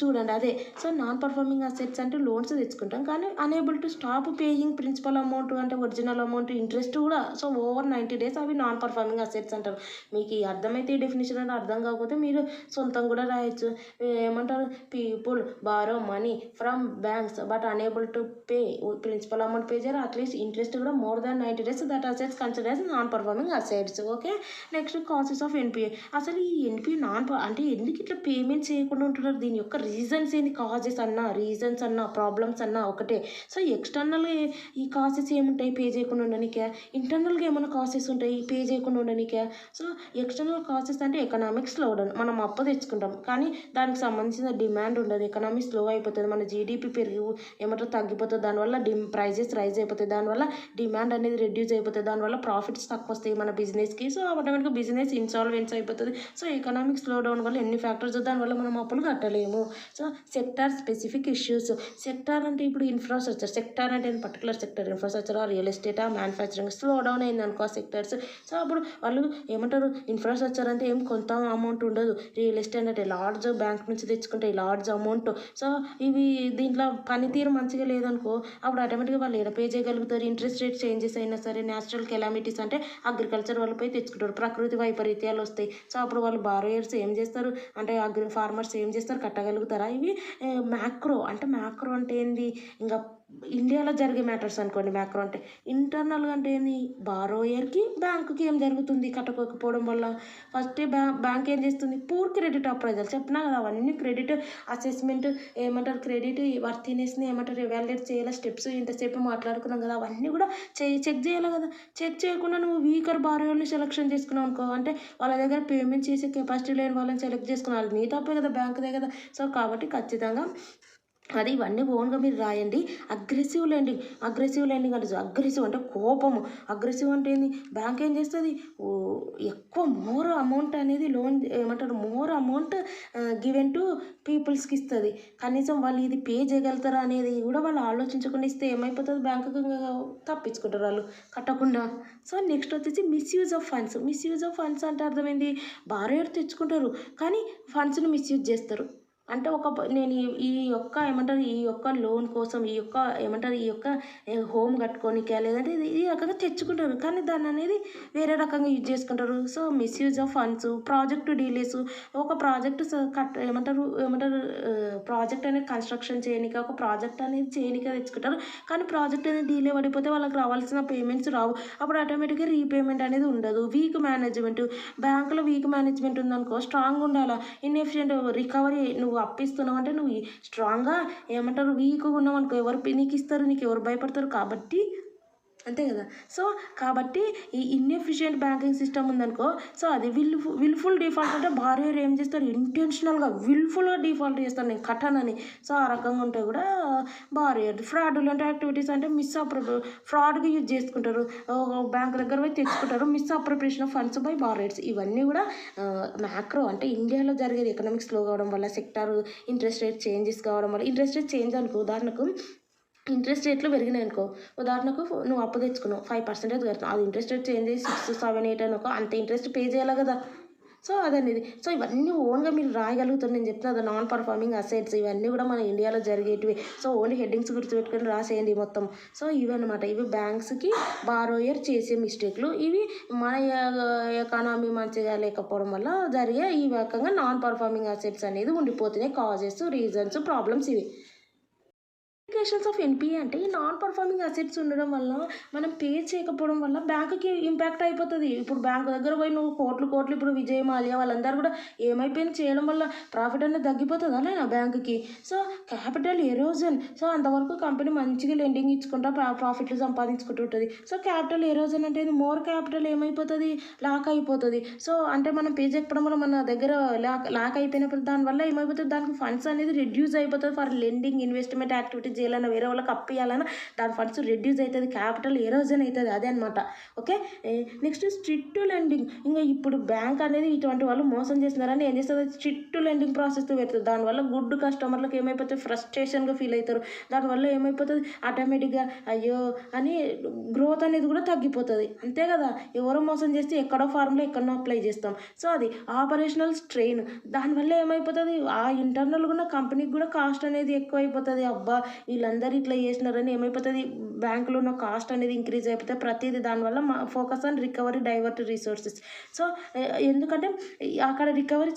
చూడండి అదే. సో నాన్ పర్ఫార్మింగ్ అసెట్స్ అంటే లోన్స్ తెచ్చుకుంటాం కానీ unable to stop paying principal amount అంటే ఒరిజినల్ అమౌంట్ ఇంట్రెస్ట్ కూడా. So over 90 days అవి non performing assets అంటారు. మీకు ఈ అర్థమైతే ఈ డెఫినేషన్ అంటే అర్థం కాకపోతే మీరు సొంతం కూడా రాయొచ్చు. ఏమంటారు, people borrow money from banks but unable to pay principal amount pay చేయరు, అట్లీస్ట్ ఇంట్రెస్ట్ కూడా more than 90 days, that assets consider as non performing assets. Okay, next causes of NPA. అసలు ఈ ఎన్పిఏ అంటే ఎందుకు ఇట్లా పేమెంట్ చేయకుండా ఉంటున్నారు, దీని యొక్క రీజన్స్ ఏంది, కాజెస్ అన్నా రీజన్స్ అన్నా ప్రాబ్లమ్స్ అన్నా ఒకటే. సో ఎక్స్టర్నల్గా ఈ కాసెస్ ఏముంటాయి పే చేయకుండా ఉండడానికే, ఇంటర్నల్గా ఏమైనా కాసెస్ ఉంటాయి పే చేయకుండా ఉండడానికే. సో ఎక్స్టర్నల్ కాసెస్ అంటే ఎకనామిక్ స్లో డౌన్, మనం అప్పు తెచ్చుకుంటాం కానీ దానికి సంబంధించిన డిమాండ్ ఉండదు, ఎకనామీ స్లో అయిపోతుంది, మన జీడిపి తగ్గిపోతుంది, దానివల్ల ప్రైజెస్ రైజ్ అయిపోతాయి, దానివల్ల డిమాండ్ అనేది రెడ్యూస్ అయిపోతుంది, దానివల్ల ప్రాఫిట్స్ తక్కువ వస్తాయి మన బిజినెస్కి. సో ఆటోమేటిక్గా బిజినెస్ ఇన్సాల్వెన్స్ అయిపోతుంది. సో ఎకనామిక్ స్లో డౌన్ వల్ల ఎన్ని ఫ్యాక్టర్స్, దానివల్ల మనం అప్పులు కట్టలేము. So sector specific issues. Sector అంటే ఇప్పుడు ఇన్ఫ్రాస్ట్రక్చర్. సెక్టార్ అంటే particular sector, infrastructure, real estate, manufacturing slowdown అయింది అనుకో ఆ సెక్టర్స్. సో అప్పుడు వాళ్ళు ఏమంటారు, ఇన్ఫ్రాస్ట్రక్చర్ అంటే ఏం కొంత అమౌంట్ ఉండదు, రియల్ ఎస్టేట్ అంటే లార్జ్ బ్యాంక్ నుంచి తెచ్చుకుంటే లార్జ్ అమౌంట్. సో ఇవి దీంట్లో పనితీరు మంచిగా లేదనుకో అప్పుడు ఆటోమేటిక్గా వాళ్ళు ఎక్కడ పే చేయగలుగుతారు. ఇంట్రెస్ట్ రేట్ చేంజెస్ అయినా సరే, న్యాచురల్ కెలామిటీస్ అంటే అగ్రికల్చర్ వాళ్ళు పోయి తెచ్చుకుంటారు, ప్రకృతి వైపరీత్యాలు వస్తాయి. సో అప్పుడు వాళ్ళు బారోయర్స్ ఏం చేస్తారు అంటే ఫార్మర్స్ ఏం చేస్తారు, కట్టగలుగుతారా? ఇవి మ్యాక్రో అంటే ఏంది, ఇంకా ఇండియాలో జరిగే మ్యాటర్స్ అనుకోండి. మ్యాక్రో అంటే ఇంటర్నల్గా అంటే ఏంది, బారోయర్కి బ్యాంకుకి ఏం జరుగుతుంది కట్టుకోకపోవడం వల్ల. ఫస్ట్ బ్యాంక్ ఏం చేస్తుంది, పూర్ క్రెడిట్ అప్రైజల్ చెప్పినా కదా, అవన్నీ క్రెడిట్ అసెస్మెంట్ ఏమంటారు, క్రెడిట్ వర్తినెస్ని ఏమంటారు ఎవాల్యుయేట్ చేయాలి, స్టెప్స్ ఇంతసేపు మాట్లాడుకున్నాం కదా, అవన్నీ కూడా చెక్ చేయాలి కదా. చెక్ చేయకుండా నువ్వు వీకర్ బారోయర్ని సెలెక్షన్ చేసుకున్నావు అనుకో, అంటే వాళ్ళ దగ్గర పేమెంట్ చేసే కెపాసిటీ లేని వాళ్ళని సెలెక్ట్ చేసుకున్నావు, నీ తప్పే కదా, బ్యాంకుదే కదా. సో కాబట్టి ఖచ్చితంగా అది ఇవన్నీ ఓన్గా మీరు రాయండి. అగ్రెసివ్ లెండింగ్ అంటే అగ్రెసివ్ అంటే కోపము. అగ్రెసివ్ అంటే ఏంది, బ్యాంక్ ఏం చేస్తుంది, ఎక్కువ మోర్ అమౌంట్ అనేది లోన్ ఏమంటారు, మోర్ అమౌంట్ గివెన్ టు పీపుల్స్కి ఇస్తుంది. కనీసం వాళ్ళు ఇది పే చేయగలుగుతారా అనేది కూడా వాళ్ళు ఆలోచించకుండా ఇస్తే ఏమైపోతుంది, బ్యాంకుకి తప్పించుకుంటారు వాళ్ళు కట్టకుండా. సో నెక్స్ట్ వచ్చేసి మిస్యూజ్ ఆఫ్ ఫండ్స్ అంటే అర్థమైంది, బారోయర్ తెచ్చుకుంటారు కానీ ఫండ్స్ని మిస్యూజ్ చేస్తారు. అంటే నేను ఈ యొక్క లోన్ కోసం ఈ యొక్క హోమ్ కట్టుకోనికా, లేదంటే ఈ రకంగా తెచ్చుకుంటారు కానీ దాన్ని అనేది వేరే రకంగా యూజ్ చేసుకుంటారు. So misuse of funds, project delays. ఒక ప్రాజెక్ట్ ప్రాజెక్ట్ అనేది కన్స్ట్రక్షన్ చేయనిక, ఒక ప్రాజెక్ట్ అనేది చేయనిక తెచ్చుకుంటారు కానీ ప్రాజెక్ట్ అనేది డీలే పడిపోతే వాళ్ళకి రావాల్సిన పేమెంట్స్ రావు, అప్పుడు ఆటోమేటిక్గా రీపేమెంట్ అనేది ఉండదు. వీక్ మేనేజ్మెంట్, బ్యాంకులో వీక్ మేనేజ్మెంట్ ఉందనుకో, స్ట్రాంగ్ ఉండాలా. ఇన్ఎఫిషియెంట్ రికవరీ, నువ్వు అప్పిస్తున్నావు అంటే నువ్వు స్ట్రాంగ్గా వీక్గా ఉన్నావు అనుకో, ఎవరు నీకు ఇస్తారు, నీకు ఎవరు భయపడతారు, కాబట్టి అంతే కదా. సో కాబట్టి ఈ ఇన్ఎఫిషియెంట్ బ్యాంకింగ్ సిస్టమ్ ఉందనుకో, సో అది విల్ఫుల్ డిఫాల్ట్ అంటే బారోయర్ ఏం చేస్తారు, ఇంటెన్షనల్గా విల్ఫుల్గా డిఫాల్ట్ చేస్తారు, నేను కట్టనని. సో ఆ రకంగా ఉంటే కూడా బారోయర్. ఫ్రాడులెంట్ యాక్టివిటీస్ అంటే ఫ్రాడ్గా యూజ్ చేసుకుంటారు, బ్యాంక్ దగ్గర పోయి తెచ్చుకుంటారు, misappropriation of funds by borrowers. ఇవన్నీ కూడా మ్యాక్రో అంటే ఇండియాలో జరిగేది, ఎకనామిక్స్ స్లో కావడం వల్ల, సెక్టార్ ఇంట్రెస్ట్ రేట్ చేంజెస్ కావడం వల్ల. ఇంట్రెస్ట్ రేట్ చేంజ్ అనుకో, ఉదాహరణకు ఇంట్రెస్ట్ రేట్లు పెరిగినాయి అనుకో, ఉదాహరణకు నువ్వు అప్పు తెచ్చుకున్నావు 5% కడతావు, అది ఇంట్రెస్ట్ రేట్ చేంజ్ చేసి 6, 7, 8 అనుకో, అంత ఇంట్రెస్ట్ పే చేయాలి కదా. సో అదనేది. సో ఇవన్నీ ఓన్గా మీరు రాయగలుగుతారు. నేను చెప్తున్నా నాన్ పర్ఫార్మింగ్ అసెట్స్, ఇవన్నీ కూడా మన ఇండియాలో జరిగేటివి. సో ఓన్లీ హెడ్డింగ్స్ గుర్తుపెట్టుకొని రాసేయండి మొత్తం. సో ఇవన్నమాట, ఇవి బ్యాంక్స్కి బారోయర్ చేసే మిస్టేక్లు. ఇవి మన ఎకానమీ మంచిగా లేకపోవడం వల్ల జరిగే ఈ రకంగా నాన్ పర్ఫార్మింగ్ అసెట్స్ అనేది ఉండిపోతున్నాయి. కాజెస్, రీజన్స్, ప్రాబ్లమ్స్ ఇవి. ఇంప్లికేషన్స్ ఆఫ్ ఎన్పిఏ అంటే ఈ నాన్ పర్ఫార్మింగ్ అసెట్స్ ఉండడం వల్ల, మనం పే చేయకపోవడం వల్ల బ్యాంకుకి ఇంపాక్ట్ అయిపోతుంది. ఇప్పుడు బ్యాంకు దగ్గర పోయి నువ్వు కోట్లు ఇప్పుడు విజయ్ మాల్యా వాళ్ళందరూ కూడా ఏమైపోయింది చేయడం వల్ల ప్రాఫిట్ అనేది తగ్గిపోతుంది అలా బ్యాంకుకి. So capital erosion. సో అంతవరకు కంపెనీ మంచిగా లెండింగ్ ఇచ్చుకుంటా ప్రాఫిట్లు సంపాదించుకుంటుంటుంది. సో క్యాపిటల్ ఎరోజన్ అంటే మోర్ క్యాపిటల్ ఏమైపోతుంది, లాక్ అయిపోతుంది. సో అంటే మనం పే చేయకపోవడం వల్ల మన దగ్గర లాక్ అయిపోయినప్పుడు దానివల్ల ఏమైపోతుంది, దానికి ఫండ్స్ అనేది రెడ్యూస్ అయిపోతుంది. ఫర్ లెండింగ్, ఇన్వెస్ట్మెంట్ యాక్టివిటీ చేయాలన్నా, వేరే వాళ్ళకి అప్పు ఇవ్వాలన్నా దాని ఫండ్స్ రెడ్యూస్ అవుతుంది, క్యాపిటల్ ఎరోజన్ అవుతుంది. అదే అనమాట. Okay, next strict lending. ఇంకా ఇప్పుడు బ్యాంక్ అనేది ఇటువంటి వాళ్ళు మోసం చేస్తున్నారని ఏం చేస్తుంది, స్ట్రిక్ట్ లెండింగ్ ప్రాసెస్తో పెడుతుంది. దానివల్ల గుడ్ కస్టమర్లకు ఏమైపోతుంది, ఫ్రస్ట్రేషన్గా ఫీల్ అవుతారు. దానివల్ల ఏమైపోతుంది, ఆటోమేటిక్గా అయ్యో అని గ్రోత్ అనేది కూడా తగ్గిపోతుంది. అంతే కదా, ఎవరో మోసం చేస్తే ఎక్కడో ఫార్మ్లో ఎక్కడో అప్లై చేస్తాం. సో అది ఆపరేషనల్ స్ట్రెయిన్. దానివల్ల ఏమైపోతుంది, ఆ ఇంటర్నల్గా ఉన్న కంపెనీకి కూడా కాస్ట్ అనేది ఎక్కువ అయిపోతుంది. అబ్బా వీళ్ళందరూ ఇట్లా చేసినారని ఏమైపోతుంది, బ్యాంకులో ఉన్న కాస్ట్ అనేది ఇంక్రీజ్ అయిపోతుంది ప్రతిదీ. దానివల్ల focus on recovery, divert resources. So ఎందుకంటే అక్కడ రికవరీ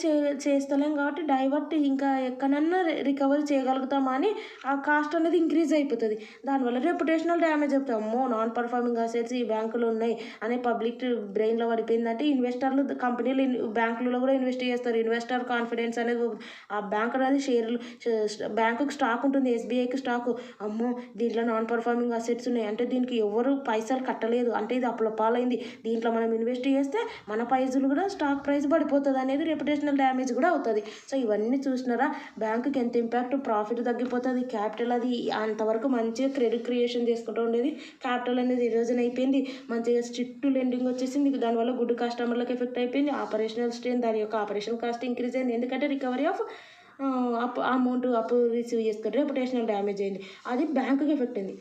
చేస్తలేం కాబట్టి డైవర్ట్ ఇంకా ఎక్కడన్నా రికవరీ చేయగలుగుతామా అని ఆ కాస్ట్ అనేది ఇంక్రీజ్ అయిపోతుంది. దానివల్ల రెప్యుటేషనల్ డ్యామేజ్ అవుతుంది. అమ్మో నాన్ పర్ఫార్మింగ్ అసెట్స్ ఈ బ్యాంకులో ఉన్నాయి అనే పబ్లిక్ బ్రెయిన్లో పడిపోయిందంటే ఇన్వెస్టర్లు కంపెనీలు బ్యాంకులలో కూడా ఇన్వెస్ట్ చేస్తారు. ఇన్వెస్టర్ కాన్ఫిడెన్స్ అనేది, ఆ బ్యాంక్ అనేది షేర్లు, బ్యాంకుకి స్టాక్ ఉంటుంది, ఎస్బీఐకి స్టాక్, అమ్మో దీంట్లో నాన్ పర్ఫార్మింగ్ అసెట్స్ ఉన్నాయి అంటే దీనికి ఎవరు పైసలు కట్టలేదు అంటే ఇది అప్పుల పాలైంది, దీంట్లో మనం ఇన్వెస్ట్ చేస్తే మన పైసలు కూడా స్టాక్ ప్రైస్ పడిపోతుంది అనేది రెప్యుటేషనల్ డ్యామేజ్ కూడా అవుతుంది. సో ఇవన్నీ చూసినారా, బ్యాంకుకి ఎంత ఇంపాక్ట్, ప్రాఫిట్ తగ్గిపోతుంది, క్యాపిటల్ అది అంతవరకు మంచిగా క్రెడిట్ క్రియేషన్ చేసుకుంటూ ఉండేది, క్యాపిటల్ అనేది ఎరోజన్ అయిపోయింది, మంచిగా స్ట్రిక్ట్ లెండింగ్ వచ్చేసింది, దానివల్ల గుడ్ కస్టమర్లకు ఎఫెక్ట్ అయిపోయింది, ఆపరేషనల్ స్ట్రెయిన్, దాని యొక్క ఆపరేషన్ కాస్ట్ ఇంక్రీజ్ అయింది, ఎందుకంటే రికవరీ ఆఫ్ అప్పు రిసీవ్ చేసుకుంటే రెప్యుటేషనల్ డ్యామేజ్ అయింది, అది బ్యాంకుకి ఎఫెక్ట్ అయింది.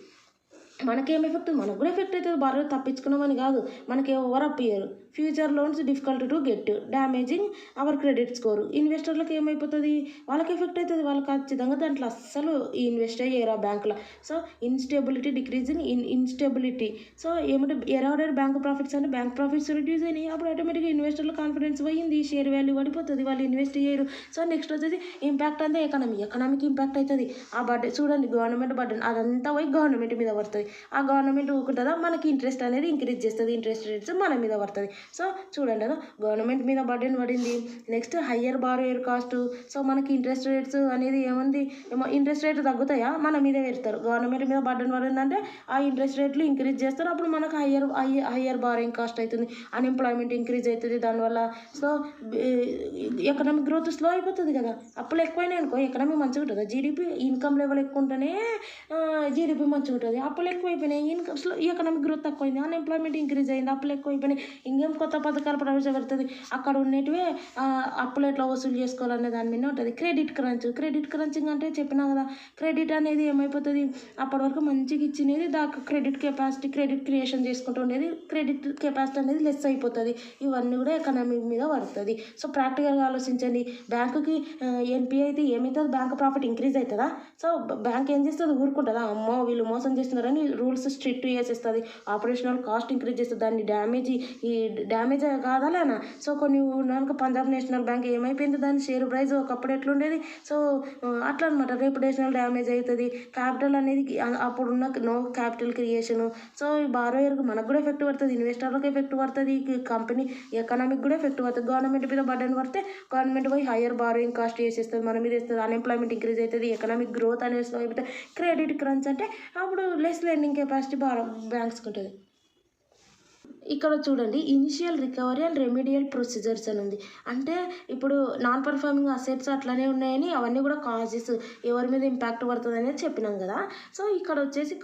మనకేం ఎఫెక్ట్, మనకు కూడా ఎఫెక్ట్ అవుతుంది. బాగా తప్పించుకున్నామని కాదు, మనకి ఎవరు అప్పు ఇయ్యరు, future loans difficult to get, damaging our credit score. ఇన్వెస్టర్లకు ఏమైపోతుంది, వాళ్ళకి ఎఫెక్ట్ అవుతుంది. వాళ్ళు ఖచ్చితంగా దాంట్లో అస్సలు ఇన్వెస్టే చేయరు ఆ బ్యాంకులో. So instability, decreasing instability. So ఏమంటే ఎరాడెడ్ బ్యాంక్ ప్రాఫిట్స్ అంటే బ్యాంక్ ప్రాఫిట్స్ రిడ్యూస్ అయినాయి. అప్పుడు ఆటోమేటిక్గా ఇన్వెస్టర్ల కాన్ఫిడెన్స్ పోయింది, షేర్ వాల్యూ పడిపోతుంది, వాళ్ళు ఇన్వెస్ట్ చేయరు. సో నెక్స్ట్ వచ్చేసి ఇంపాక్ట్ అంతా ఎకనామిక్ ఇంపాక్ట్ అవుతుంది. ఆ బడ్జెట్ చూడండి, గవర్నమెంట్ బడ్జెట్ అదంతా పోయి గవర్నమెంట్ మీద పడుతుంది. ఆ గవర్నమెంట్ ఊకుంటుందా, మనకి ఇంట్రెస్ట్ అనేది ఇంక్రీజ్ చేస్తుంది, ఇంట్రెస్ట్ రేట్స్ మన మీద పడుతుంది. సో చూడండి కదా, గవర్నమెంట్ మీద బర్డెన్ పడింది. Next higher borrower cost. So మనకి ఇంట్రెస్ట్ రేట్స్ అనేది ఏముంది, ఇంట్రెస్ట్ రేట్ తగ్గుతాయా, మన మీదే పెడతారు. గవర్నమెంట్ మీద బర్డెన్ పడిందంటే ఆ ఇంట్రెస్ట్ రేట్లు ఇంక్రీజ్ చేస్తారు. అప్పుడు మనకు హయ్యర్ బారోయింగ్ కాస్ట్ అవుతుంది, అన్ఎంప్లాయ్మెంట్ ఇంక్రీజ్ అవుతుంది దానివల్ల. సో ఎకనామిక్ గ్రోత్ స్లో అయిపోతుంది కదా. అప్పులు ఎక్కువైనాయి అనుకో ఎకనామీ మంచిగా ఉంటుంది. జీడిపి ఇన్కమ్ లెవెల్ ఎక్కువ ఉంటేనే జీడిపి మంచిగా ఉంటుంది. అప్పులు ఎక్కువైపోయినాయి, ఇన్కమ్ స్లో, ఎకనామిక్ గ్రోత్ తక్కువైంది, అన్ఎంప్లాయ్మెంట్ ఇంక్రీజ్ అయింది, అప్పులు ఎక్కువైపోయినాయి. ఇంకేం కొత్త పథకాలు ప్రవేశపెడుతుంది. అక్కడ ఉండేటివే అప్పులు ఎట్లా వసూలు చేసుకోవాలనే దాని మీద ఉంటుంది. క్రెడిట్ క్రంచింగ్ అంటే చెప్పినా కదా, క్రెడిట్ అనేది ఏమైపోతుంది, అప్పటి వరకు మంచిగా ఇచ్చినది దాకా క్రెడిట్ క్రియేషన్ చేసుకుంటూ ఉండేది, క్రెడిట్ కెపాసిటీ అనేది లెస్ అయిపోతుంది. ఇవన్నీ కూడా ఎకనామీ మీద పడుతుంది. సో ప్రాక్టికల్గా ఆలోచించండి. బ్యాంకుకి ఎన్పిఐ అయితే ఏమవుతుంది, బ్యాంక్ ప్రాఫిట్ ఇంక్రీజ్ అవుతుందా? సో బ్యాంక్ ఏం చేస్తుంది, ఊరుకుంటుందా, అమ్మో వీళ్ళు మోసం చేస్తున్నారని రూల్స్ స్ట్రిక్ట్ చేసేస్తుంది, ఆపరేషనల్ కాస్ట్ ఇంక్రీజ్ చేస్తుంది, దాన్ని డ్యామేజ్ కాదాలేనా. సో కొన్ని ఉన్నాక పంజాబ్ నేషనల్ బ్యాంక్ ఏమైపోయింది, దాని షేర్ ప్రైస్ ఒకప్పుడు ఎట్లుండేది. సో అట్లా అనమాట, రెప్యుటేషనల్ డ్యామేజ్ అవుతుంది. క్యాపిటల్ అనేది అప్పుడున్న నో క్యాపిటల్ క్రియేషను. సో ఈ బారోయర్కి మనకు కూడా ఎఫెక్ట్ పడుతుంది, ఇన్వెస్టర్లకు ఎఫెక్ట్ పడుతుంది, కంపెనీ ఎకనామిక్ కూడా ఎఫెక్ట్ పడుతుంది. గవర్నమెంట్ మీద బర్డెన్ పడితే గవర్నమెంట్ పోయి హయ్యర్ బారోయింగ్ కాస్ట్ చేసేస్తుంది, మన మీద ఇస్తుంది, అన్ఎంప్లాయ్మెంట్ ఇంక్రీజ్ అవుతుంది, ఎకనామిక్ గ్రోత్ అనేది స్లో అయిపోతుంది. క్రెడిట్ క్రంచ్ అంటే అప్పుడు లెస్ లెండింగ్ కెపాసిటీ బ్యాంక్స్కి ఉంటుంది. ఇక్కడ చూడండి, initial recovery and remedial procedures అని ఉంది. అంటే ఇప్పుడు నాన్ పర్ఫార్మింగ్ అసెట్స్ అట్లనే ఉన్నాయని, అవన్నీ కూడా కాజెస్, ఎవరి మీద ఇంపాక్ట్ పడుతుంది అనేది చెప్పినాం కదా. సో ఇక్కడ వచ్చేసి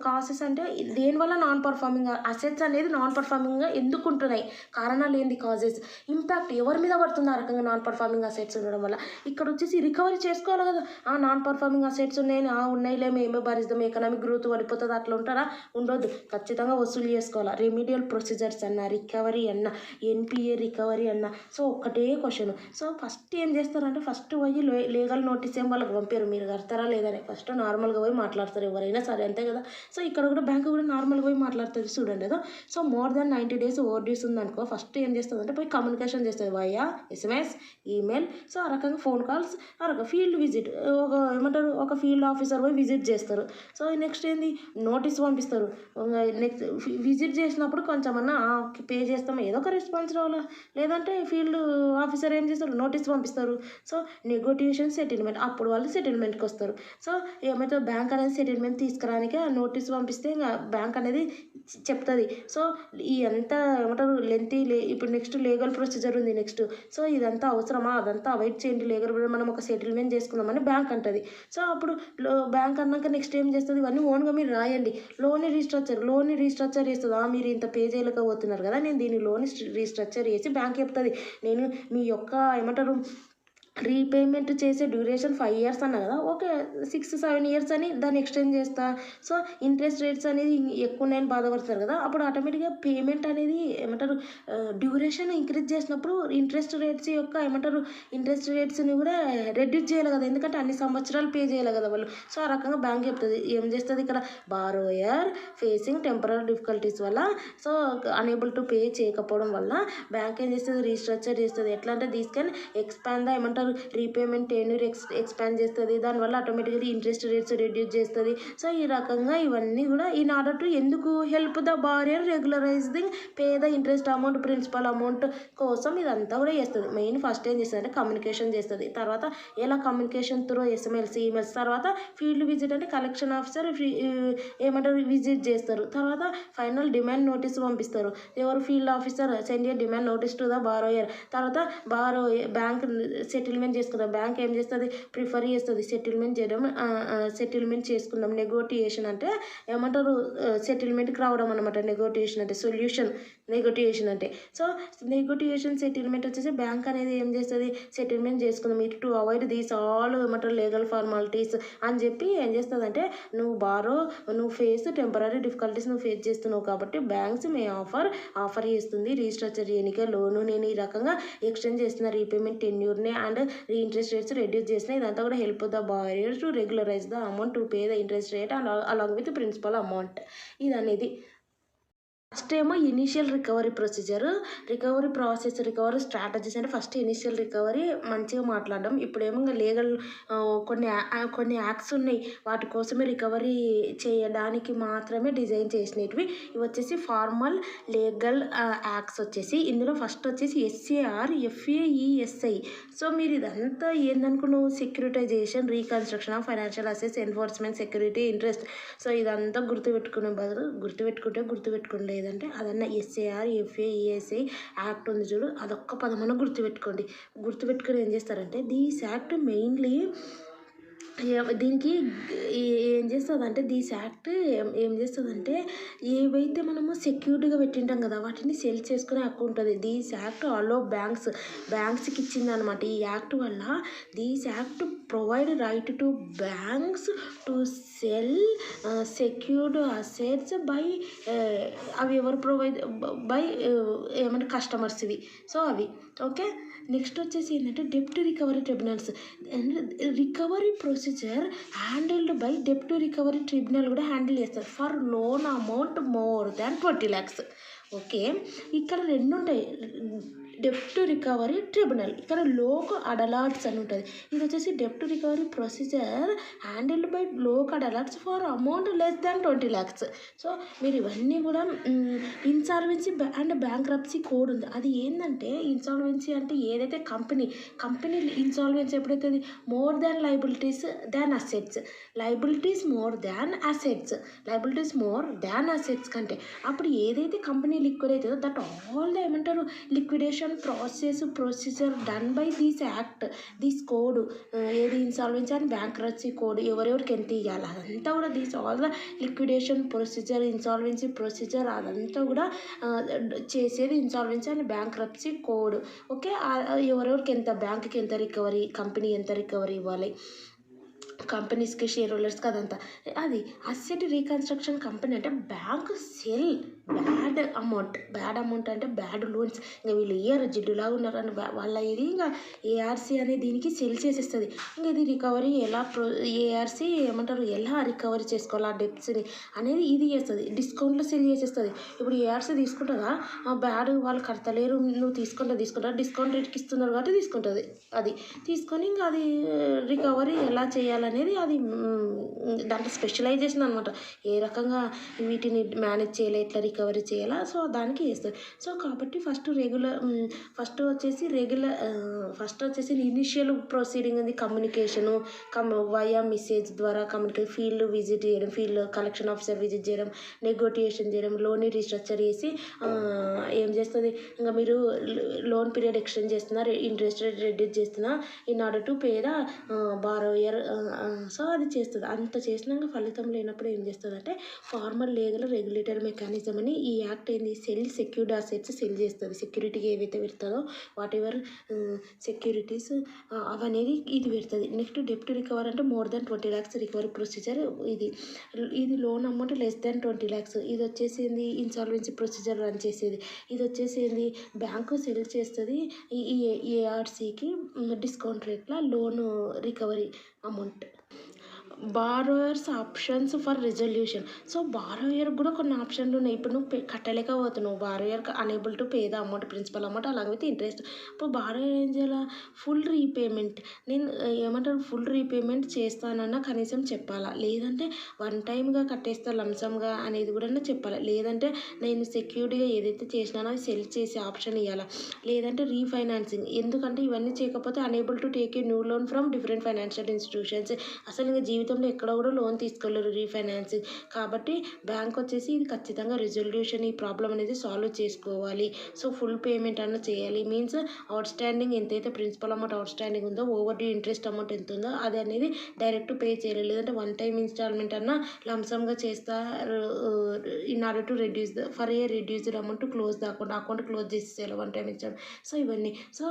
కాసెస్ అంటే దేనివల్ల నాన్ పర్ఫార్మింగ్ అసెట్స్ అనేది నాన్ పర్ఫార్మింగ్గా ఎందుకు ఉంటున్నాయి, కారణాలు ఏంది, కాజెస్, ఇంపాక్ట్ ఎవరి మీద పడుతుంది ఆ రకంగా నాన్ పర్ఫార్మింగ్ అసెట్స్ ఉండడం వల్ల. ఇక్కడ వచ్చేసి రికవరీ చేసుకోవాలి కదా, నాన్ పర్ఫార్మింగ్ అసెట్స్ ఉన్నాయిలే మేమే భరిస్తాం, ఎకనామిక్ గ్రోత్ పడిపోతుంది అట్లా ఉంటారా, ఉండొద్దు, ఖచ్చితంగా వసూలు చేసుకోవాలి. రెమిడియల్ ప్రొసీజర్స్ అన్న, రికవరీ అన్న, ఎన్పిఏ రికవరీ అన్న. సో ఒక్కటే క్వశ్చన్. సో ఫస్ట్ ఏం చేస్తారంటే, ఫస్ట్ పోయి లీగల్ నోటీస్ ఏం వాళ్ళకి పంపారు, మీరు కడతారా లేదని, ఫస్ట్ నార్మల్గా పోయి మాట్లాడతారు ఎవరైనా సరే, అంతే కదా. సో ఇక్కడ కూడా బ్యాంకు కూడా నార్మల్గా పోయి మాట్లాడుతుంది చూడండి కదా. So more than 90 days over dues ఉందనుకో, ఫస్ట్ ఏం చేస్తుంది అంటే పోయి కమ్యూనికేషన్ చేస్తుంది వయా SMS, ఈమెయిల్. సో ఆ రకంగా ఫోన్ కాల్స్, ఆ రకంగా ఫీల్డ్ విజిట్, ఒక ఫీల్డ్ ఆఫీసర్ పోయి విజిట్ చేస్తారు. సో నెక్స్ట్ ఏంది, నోటీస్ పంపిస్తారు. నెక్స్ట్ విజిట్ చేసినప్పుడు కొంచెమన్నా పే చేస్తాం, ఏదో ఒక రెస్పాన్స్ రావాలా, లేదంటే ఫీల్డ్ ఆఫీసర్ ఏం చేస్తారు, నోటీస్ పంపిస్తారు. సో నెగోటియేషన్, సెటిల్మెంట్, అప్పుడు వాళ్ళు సెటిల్మెంట్కి వస్తారు. సో ఏమైతే బ్యాంక్ అనేది సెటిల్మెంట్ తీసుకురానికే నోటీస్ పంపిస్తే ఇంకా బ్యాంక్ అనేది చెప్తుంది. సో ఈ అంతా లెంతీ ఇప్పుడు నెక్స్ట్ లీగల్ ప్రొసీజర్ ఉంది నెక్స్ట్. సో ఇదంతా అవసరమా, అదంతా అవాయిడ్ చేయండి, లీగల్ మనం ఒక సెటిల్మెంట్ చేసుకుందామని బ్యాంక్ అంటుంది. సో అప్పుడు బ్యాంక్ అన్నాక నెక్స్ట్ ఏం చేస్తుంది, ఇవన్నీ ఓన్గా మీరు రాయండి. లోన్ రీస్ట్రక్చర్ చేస్తుంది. మీరు ఇంత పే చేయలేకపోతున్నారు కదా, నేను దీన్ని లోన్ రీస్ట్రక్చర్ చేసి బ్యాంక్ చెప్తుంది, నేను మీ యొక్క రీపేమెంట్ చేసే డ్యూరేషన్ 5 years అన్నా కదా, ఓకే 6-7 years అని దాన్ని ఎక్స్టెండ్ చేస్తా. సో ఇంట్రెస్ట్ రేట్స్ అనేది ఎక్కువ ఉన్నాయని బాధపడతారు కదా, అప్పుడు ఆటోమేటిక్గా పేమెంట్ అనేది డ్యూరేషన్ ఇంక్రీజ్ చేసినప్పుడు ఇంట్రెస్ట్ రేట్స్ని కూడా రెడ్యూస్ చేయాలి కదా, ఎందుకంటే అన్ని సంవత్సరాలు పే చేయాలి కదా వాళ్ళు. సో ఆ రకంగా బ్యాంక్ చెప్తుంది. ఏం చేస్తుంది ఇక్కడ, బారోయర్ ఫేసింగ్ టెంపరరీ డిఫికల్టీస్ వల్ల, సో అనేబుల్ టు పే చేయకపోవడం వల్ల బ్యాంక్ ఏం చేస్తుంది, రీస్ట్రక్చర్ చేస్తుంది. ఎట్లా అంటే these can expand the repayment tenure expand చేస్తుంది, దానివల్ల ఆటోమేటిక్గా ఇంట్రెస్ట్ రేట్స్ రెడ్యూస్ చేస్తుంది. సో ఈ రకంగా ఇవన్నీ కూడా ఇన్ ఆర్డర్ టు ఎందుకు help the borrower regularising pay the interest amount, principal amount కోసం ఇదంతా కూడా చేస్తుంది. మెయిన్ ఫస్ట్ ఏం చేస్తుంది అంటే కమ్యూనికేషన్ చేస్తుంది. తర్వాత ఎలా కమ్యూనికేషన్ త్రూ SMS, ఈమెయిల్స్. తర్వాత ఫీల్డ్ విజిట్ అంటే కలెక్షన్ ఆఫీసర్ విజిట్ చేస్తారు. తర్వాత ఫైనల్ డిమాండ్ నోటీస్ పంపిస్తారు. ఎవరు, field officer send A demand notice to the borrower. తర్వాత బ్యాంక్ సెటిల్ సెటిల్మెంట్ చేసుకుందాం. బ్యాంక్ ఏం చేస్తుంది, ప్రిఫర్ చేస్తుంది సెటిల్మెంట్ చేయడం, సెటిల్మెంట్ చేసుకుందాం. నెగోటియేషన్ అంటే ఏమంటారు, సెటిల్మెంట్కి రావడం అనమాట. నెగోటియేషన్ అంటే సొల్యూషన్, నెగోటియేషన్ అంటే. సో నెగోటియేషన్ సెటిల్మెంట్ వచ్చేసి బ్యాంక్ అనేది ఏం చేస్తుంది, సెటిల్మెంట్ చేసుకుందాం. It to avoid these all ఏమంటారు లీగల్ ఫార్మాలిటీస్ అని చెప్పి ఏం చేస్తుంది అంటే, నువ్వు ఫేస్ టెంపరీ డిఫికల్టీస్ నువ్వు ఫేస్ చేస్తున్నావు కాబట్టి బ్యాంక్స్ మే ఆఫర్ చేస్తుంది రీస్ట్రక్చర్ చేయడానికి లోను. నేను ఈ రకంగా ఎక్స్టెండ్ చేస్తున్న రీపేమెంట్ టెన్యూర్ని అండ్ ఇంట్రెస్ట్ రేట్స్ రెడ్యూస్ చేసిన. ఇదంతా కూడా help the borrower to regularise the amount to pay the interest rate and along with principal amount. ఇది అనేది ఫస్ట్ ఏమో initial recovery procedure, recovery process, recovery strategies అంటే first initial recovery మంచిగా మాట్లాడడం. ఇప్పుడేమో ఇంకా లీగల్ కొన్ని యాక్ట్స్ ఉన్నాయి, వాటి కోసమే రికవరీ చేయడానికి మాత్రమే డిజైన్ చేసినవి. ఇవి వచ్చేసి ఫార్మల్ లీగల్ యాక్ట్స్ వచ్చేసి. ఇందులో ఫస్ట్ వచ్చేసి SAR, FAESI. సో మీరు ఇదంతా ఏందనుకున్నావు, securitisation, reconstruction of financial assets, enforcement, security, interest. So ఇదంతా గుర్తుపెట్టుకునే బదులు గుర్తుపెట్టుకోలేదు అంటే అదన్నా SAR, FAESI యాక్ట్ ఉంది చూడు, అదొక్క పదమన్నా గుర్తుపెట్టుకుని ఏం చేస్తారంటే, దీస్ యాక్ట్ మెయిన్లీ దీనికి ఏం చేస్తుందంటే, దీస్ యాక్ట్ ఏం చేస్తుందంటే ఏవైతే మనము సెక్యూర్డ్గా పెట్టింటాం కదా వాటిని సెల్ చేసుకునే హక్కు ఉంటుంది. దీస్ యాక్ట్ అలో బ్యాంక్స్కి ఇచ్చిందనమాట. ఈ యాక్ట్ వల్ల this act provide right to banks to sell secured assets by అవి ఎవరు ప్రొవైడ్ బై ఏమంటే కస్టమర్స్ ఇవి. సో అవి ఓకే. నెక్స్ట్ వచ్చేసి ఏంటంటే డెప్ట్ recovery tribunals. Recovery procedure handled by డెప్ట్ రికవరీ ట్రిబ్యునల్ కూడా హ్యాండిల్ చేస్తారు for loan amount more than 20 lakhs. Okay, ఇక్కడ రెండు ఉంటాయి, డెప్ట్ రికవరీ ట్రిబ్యునల్, ఇక్కడ లోక్ అడలాట్స్ అని ఉంటుంది. ఇది వచ్చేసి డెప్ట్ recovery procedure handled by Lok Adalats for amount less than 20 lakhs. So మీరు ఇవన్నీ కూడా ఇన్సాల్వెన్సీ అండ్ బ్యాంక్రప్సీ కోడ్ ఉంది. అది ఏంటంటే ఇన్సాల్వెన్సీ అంటే ఏదైతే కంపెనీ ఇన్సాల్వెన్సీ ఎప్పుడైతే more than liabilities than assets, liabilities more than assets కంటే అప్పుడు ఏదైతే కంపెనీ లిక్విడ్ అవుతుందో దట్ ఆల్ ద ఏమంటారు liquidation procedure done by this act, this code, ఏది ఇన్సాల్వెన్సీ అండ్ బ్యాంక్రప్సీ కోడ్, ఎవరెవరికి ఎంత ఇవ్వాలి అదంతా కూడా this all the liquidation procedure, insolvency procedure అదంతా కూడా చేసేది insolvency and bankruptcy code. Okay, ఎవరెవరికి ఎంత, బ్యాంక్కి ఎంత రికవరీ, కంపెనీ ఎంత రికవరీ ఇవ్వాలి, కంపెనీస్కి, షేర్ హోల్డర్స్కి అదంతా. అది అసెట్ రీకన్స్ట్రక్షన్ కంపెనీ అంటే బ్యాంక్ సెల్ బ్యాడ్ అమౌంట్ అంటే బ్యాడ్ లోన్స్, ఇంకా వీళ్ళు జిడ్డులాగా ఉన్నారని వాళ్ళ ఇది ఇంకా ARC అనే దీనికి సెల్ చేసేస్తుంది. ఇంకా ఇది రికవరీ ARC ఏమంటారు ఎలా రికవరీ చేసుకోవాలి ఆ డెప్ట్స్ని అనేది ఇది చేస్తుంది, డిస్కౌంట్లో సెల్ చేసేస్తుంది. ఇప్పుడు ARC తీసుకుంటుందా, బ్యాడ్ వాళ్ళు కడతలేరు, నువ్వు తీసుకుంటా డిస్కౌంట్ రేట్కి ఇస్తున్నారు కాబట్టి తీసుకుంటుంది. అది తీసుకొని ఇంకా అది రికవరీ ఎలా చేయాలనేది అది దాంట్లో స్పెషలైజేషన్ అనమాట. ఏ రకంగా వీటిని మేనేజ్ చేయాలి, ఎట్లా రికవరీ చేయాలా, సో దానికి చేస్తుంది. సో కాబట్టి ఫస్ట్ వచ్చేసి ఇనిషియల్ ప్రొసీడింగ్ అది కమ్యూనికేషను, వయా మెసేజ్ ద్వారా కమ్యూనికేషన్, ఫీల్డ్ విజిట్ చేయడం, ఫీల్డ్ కలెక్షన్ ఆఫీసర్ విజిట్ చేయడం, నెగోటియేషన్ చేయడం, లోన్ రీస్ట్రక్చర్ చేసి ఏం చేస్తుంది, ఇంకా మీరు లోన్ పీరియడ్ ఎక్స్టెండ్ చేస్తున్నారు, ఇంట్రెస్ట్ రేట్ రెడ్యూస్ చేస్తున్నా in order to pay the borrower. So అది చేస్తుంది. అంత చేసినాక ఫలితం లేనప్పుడు ఏం చేస్తుంది అంటే ఫార్మల్ లీగల్ రెగ్యులేటరీ మెకానిజం అని ఈ యాక్ట్ ఏంది, సెక్యూర్డ్ అసెట్స్ సెల్ చేస్తుంది. సెక్యూరిటీకి ఏవైతే పెడతారో వాట్ ఎవర్ సెక్యూరిటీస్ అవనేది ఇది పెడుతుంది. నెక్స్ట్ డెప్ట్ రికవర్ అంటే more than 20 lakhs recovery procedure. ఇది loan amount less than 20 lakhs. ఇది వచ్చేసి ఏంది ఇన్సాల్వెన్సీ ప్రొసీజర్ రన్ చేసేది. ఇది వచ్చేసి ఏంది బ్యాంకు సెల్ చేస్తుంది ఈ ARCకి డిస్కౌంట్ రేట్లో loan recovery amount. Borrowers options for resolution. So borrower కూడా కొన్ని ఆప్షన్లు ఉన్నాయి. ఇప్పుడు నువ్వు కట్టలేకపోతున్నావు, borrower unable to pay the amount, principal amount అలాగే విత్ ఇంట్రెస్ట్. ఇప్పుడు బారోయర్ ఏం చేయాలా, ఫుల్ రీపేమెంట్ చేస్తానన్నా కనీసం చెప్పాలా, లేదంటే వన్ టైమ్గా కట్టేస్తా లంసమ్గా అనేది కూడా చెప్పాలి, లేదంటే నేను సెక్యూర్డ్గా ఏదైతే చేసినానో అది సెల్ చేసే ఆప్షన్ ఇవ్వాలా, లేదంటే రీఫైనాన్సింగ్. ఎందుకంటే ఇవన్నీ చేయకపోతే unable to take a new loan from different financial institutions. అసలు ఇంకా జీవితంలో ఎక్కడ కూడా లోన్ తీసుకోలేరు రీఫైనాన్సింగ్. కాబట్టి బ్యాంక్ వచ్చేసి ఇది ఖచ్చితంగా రిజల్యూషన్ ఈ ప్రాబ్లం అనేది సాల్వ్ చేసుకోవాలి. సో ఫుల్ పేమెంట్ అన్న చేయాలి. మీన్స్ అవుట్ స్టాండింగ్ ఎంతైతే ప్రిన్సిపల్ అమౌంట్ అవుట్ స్టాండింగ్ ఉందో ఓవర్ డ్యూ ఇంట్రెస్ట్ అమౌంట్ ఎంత ఉందో అది అనేది డైరెక్ట్ పే చేయాలి. లేదంటే వన్ టైం ఇన్స్టాల్మెంట్ అన్న లంసమ్గా చేస్తారు in order to reduce for a reduced amount to close the account close చేసేయాలి వన్ టైం ఇన్స్టాల్. సో ఇవన్నీ సో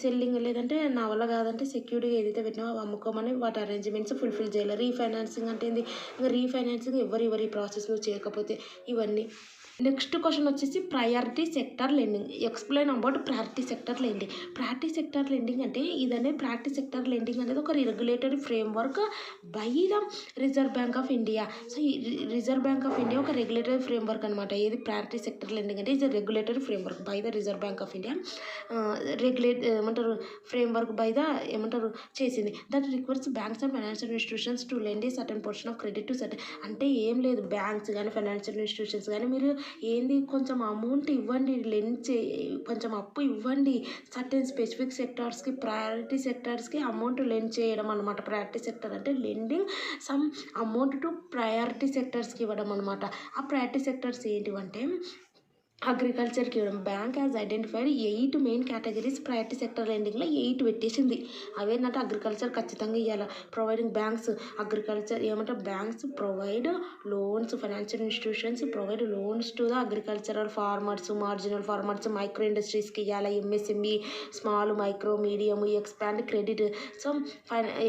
సెల్లింగ్ లేదంటే నా వల్ల కాదంటే సెక్యూరిటీగా ఏదైతే పెట్టినా అమ్ముకోమని వాటి అరేంజ్మెంట్స్ ఫుల్ఫిల్ చేయాలి. రీఫైనాన్సింగ్ అంటే ఏంది? ఇంకా రీఫైనాన్సింగ్ ఎవరి ప్రాసెస్ నువ్వు చేయకపోతే ఇవన్నీ. నెక్స్ట్ క్వశ్చన్ వచ్చేసి priority sector lending. Explain about priority sector lending. Priority sector lending అంటే ఇదనే ప్రయారిటీ సెక్టర్ లెండింగ్ అనేది ఒక regulatory framework by the reserve bank of India. So ఈ రిజర్వ్ బ్యాంక్ ఆఫ్ ఇండియా ఒక రెగ్యులేటరీ ఫ్రేమ్వర్క్ అనమాట. ఏది priority sector lending అంటే ఇది regulatory framework by the reserve bank of India. ఏమంటారు ఫ్రేమ్వర్క్ బై ద ఏమంటారు చేసింది. That requires banks and financial institutions to lend a certain portion of credit to certain. అంటే ఏం లేదు, బ్యాంక్స్ కానీ ఫైనాన్షియల్ ఇన్స్టిట్యూషన్స్ కానీ మీరు ఏంది కొంచెం అమౌంట్ ఇవ్వండి, కొంచెం అప్పు ఇవ్వండి సర్టెన్ స్పెసిఫిక్ సెక్టార్స్కి, ప్రయారిటీ సెక్టార్స్కి అమౌంట్ లెండ్ చేయడం అనమాట. ప్రయారిటీ సెక్టర్ అంటే lending some amount to priority సెక్టార్స్కి ఇవ్వడం అనమాట. ఆ ప్రయారిటీ సెక్టార్స్ ఏంటివంటే అగ్రికల్చర్కి ఇవ్వడం. Bank has identified 8 main categories priority sector లెండింగ్లో 8 పెట్టేసింది. అవేంటంటే అగ్రికల్చర్ ఖచ్చితంగా ఇవ్వాలి. ప్రొవైడింగ్ బ్యాంక్స్ అగ్రికల్చర్ ఏమంటారు banks provide loans, financial institutions provide loans to the agricultural farmers, marginal farmers, micro ఇండస్ట్రీస్కి ఇవ్వాలి. MSME, small, micro, medium, expand credit. So